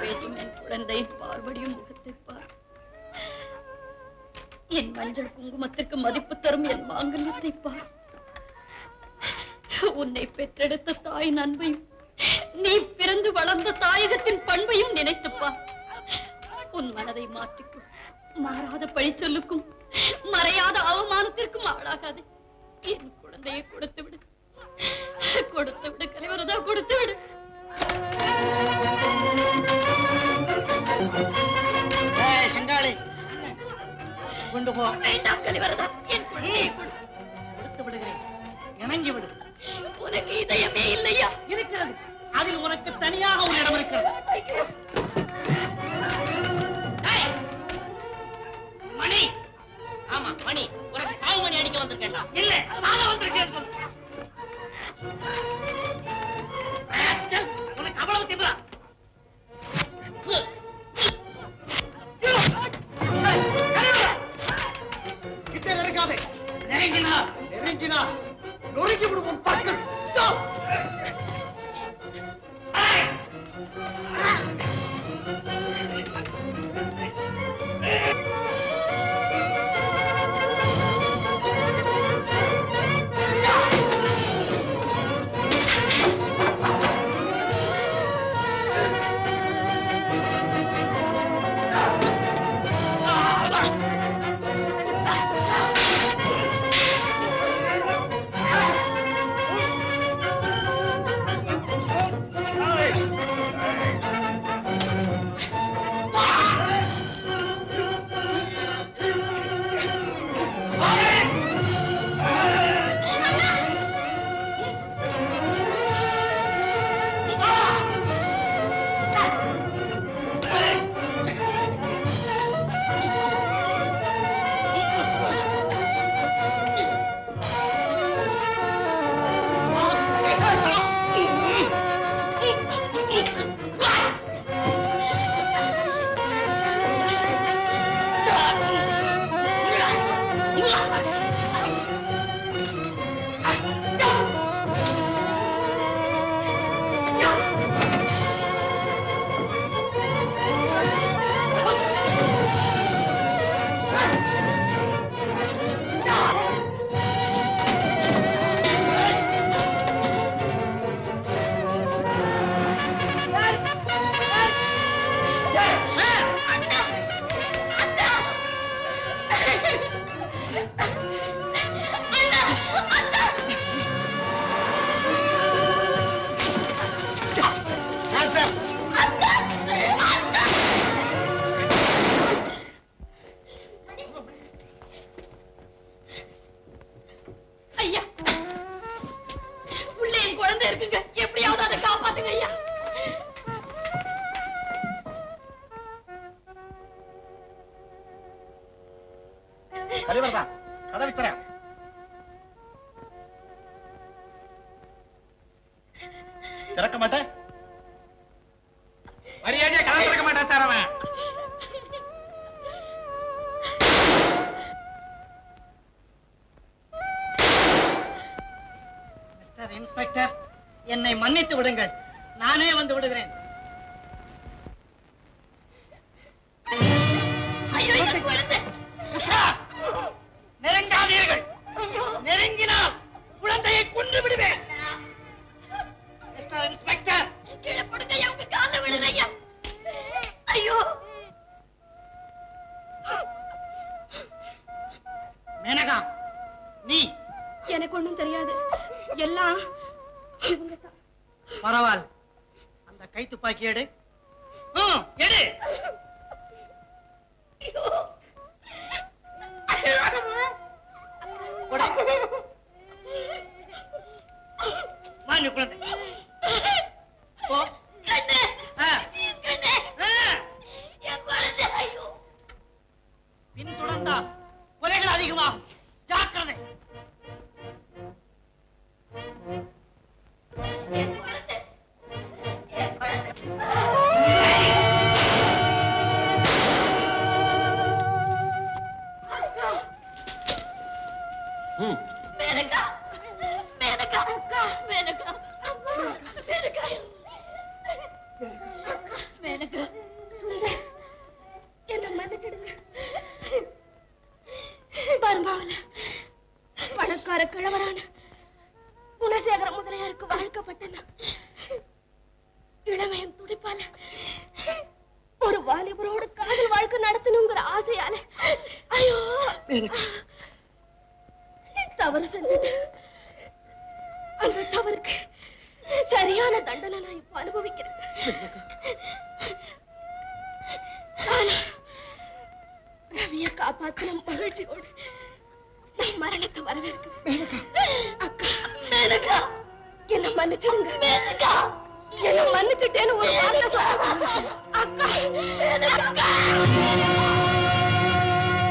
பேசும் என் குழந்தை பார்வடியும் முகத்தை பார். என் மஞ்சள் குங்குமத்திற்கு மதிப்பு தரும் என் மாங்கல்யத்தை பார். உன்னை பெற்றெடுத்த தாயின் அன்பையும் நீ பிறந்து வளர்ந்த தாயகத்தின் பண்பையும் நினைத்துப்பார். உன் மனதை மாற்றிக்கொள். மாறாத பழி சொல்லுக்கும் மறையாத அவமானத்திற்கும் ஆளாகாது. என் குழந்தையை கொடுத்து விடு, கொடுத்து விடு கலிவரதா, கொடுத்து விடு. செங்காளி, கொண்டு போ. வேண்டாம் கலிவரதா, என் குழந்தையை கொடுத்து விடுகிறேன், இணங்கி விடு. உனக்கு இதயமே இல்லையா? இருக்கிறது, அதில் உனக்கு தனியாக ஒரு இடம் இருக்கிறது. மணி, ஆமா மணி, உனக்கு சாவு மணி அடிக்க வந்திருக்கேன். இல்ல, சாக வந்திருக்கேன். உனக்கு அவ்வளவு திமிரா? கிட்ட நெருங்காதே. நெருங்கினார் நெருங்கினார் நொறுங்கி விடுவோம். பக்கம் ஐயா, உள்ள என் குழந்தை இருக்குங்க, எப்படியாவது அதை காப்பாத்துங்க ஐயா. கலிவரதா, கதவை திற. திறக்க மாட்டேன். மரியாதையா கதவை திறக்க மாட்டேன் சார் அவன். மிஸ்டர் இன்ஸ்பெக்டர், என்னை மன்னித்து விடுங்கள், நானே வந்து விடுகிறேன். உஷா, நெருங்காதீர்கள். நெருங்கினால் குழந்தையை கொன்று விடுவேன். மிஸ்டர் இன்ஸ்பெக்டர், கீழே போடுங்க. பரவாயில்ல, அந்த கை துப்பாக்கி எடு. எடு. வாங்க குழந்தை. போ. பின்தொடர்ந்தால் கொலைகள் அதிகமாகும். ஜாக்கிரதை. மேனகா, மேனகா, மேனகா, மேனகா, மேனகா, சுந்தர், என்ன மன்னிச்சிடுங்க. பர்மாவில பணக்கார கிழவரான குணசேகர முதலியாருக்கு வாழ்க்கப்பட்டன. இளமையின் துடிப்பால ஒரு வாலிபரோடு காதல் வாழ்க்கை நடத்தணுங்கிற ஆசையால ஐயோ தவறு செஞ்சுட்டு அந்த தவறுக்கு சரியான தண்டனை நான் இப்ப அனுபவிக்கிறேன். ரவியை காப்பாத்தின மகிழ்ச்சியோடு நான் மரணத்தை வரவேற்கிறேன். அக்கா, மேனகா, என்ன மன்னிச்சிடுங்க. மேனகா, என்ன மன்னிச்சுட்டேன்னு ஒரு வார்த்தை சொல்லுங்க. அக்கா, மேனகா.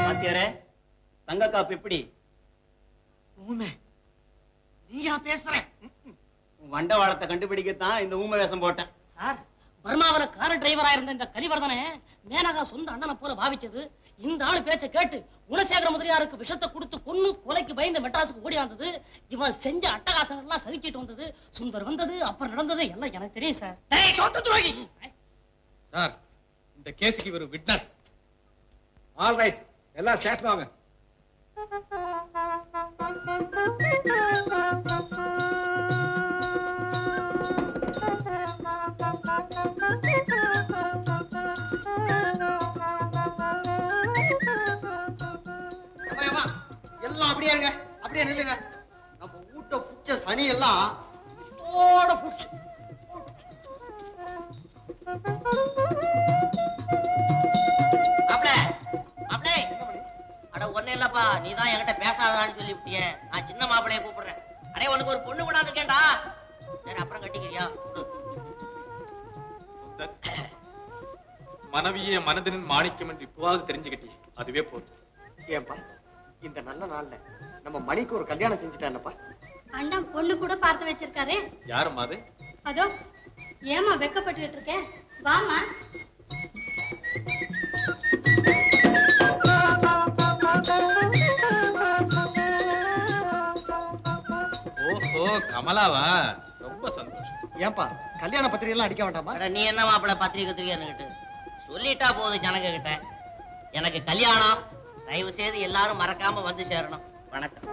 பாத்தியாரே, தங்க காப்பு எப்படி? ஊமை, நீயா பேசுற? வண்டவாளத்தை கண்டுபிடிக்கத்தான் இந்த ஊமை வேஷம் போட்டேன். சார், பர்மாவில கார் டிரைவரா இருந்த இந்த கலிவர்தனை மேனகா சொந்த அண்ணனை போல பாவிச்சது. இந்த ஆளு பேச்ச கேட்டு குணசேகர முதலியாருக்கு விஷத்தை கொடுத்து கொன்னு கொலைக்கு பயந்து மெட்ராஸுக்கு ஓடி வந்தது. இவன் செஞ்ச அட்டகாசங்கள் எல்லாம் சதிச்சிட்டு வந்தது. சுந்தர் வந்தது, அப்புறம் நடந்தது எல்லாம் எனக்கு தெரியும் சார். சார், இந்த கேஸுக்கு இவர் விட்னஸ். ஆல் ரைட், எல்லாம் ஸ்டேஷன் வாங்க. எல்லாம் அப்படியே இருங்க, அப்படியே நில்லுங்க. நம்ம ஊட்ட புடிச்ச சனி எல்லாம் இதோட புடிச்சு. அட ஒண்ணு இல்லப்பா, நீதான் என்கிட்ட பேசாதான்னு சொல்லி விட்டிய. நான் சின்ன மாப்பிளைய கூப்பிடுறேன். அடே, உனக்கு ஒரு பொண்ணு கொண்டாந்து இருக்கேன்டா. சரி, அப்புறம் கட்டிக்கிறியா? மனைவியே மனதின் மாணிக்கம் என்று இப்போவாவது தெரிஞ்சுக்கிட்டே, அதுவே போதும். ஏன்பா இந்த நல்ல நாள்ல நம்ம மணிக்கு ஒரு கல்யாணம் செஞ்சுட்டானப்பா. அண்ணா பொண்ணு கூட பார்த்து வச்சிருக்காரு. யாரும்மா அது? அதோ ஏமா வெக்கப்பட்டுட்டு இருக்கேன், வாமா. ஓஹோ, கமலாவா? ரொம்ப சந்தோஷம். ஏன்பா கல்யாண பத்திரிகை எல்லாம் அடிக்க வேண்டாமா? நீ என்ன மாப்பிள்ள பத்திரிக்கை சொல்லிட்டா போகுது ஜனங்க கிட்ட. எனக்கு கல்யாணம், தயவு செய்து எல்லாரும் மறக்காம வந்து சேரணும். வணக்கம்.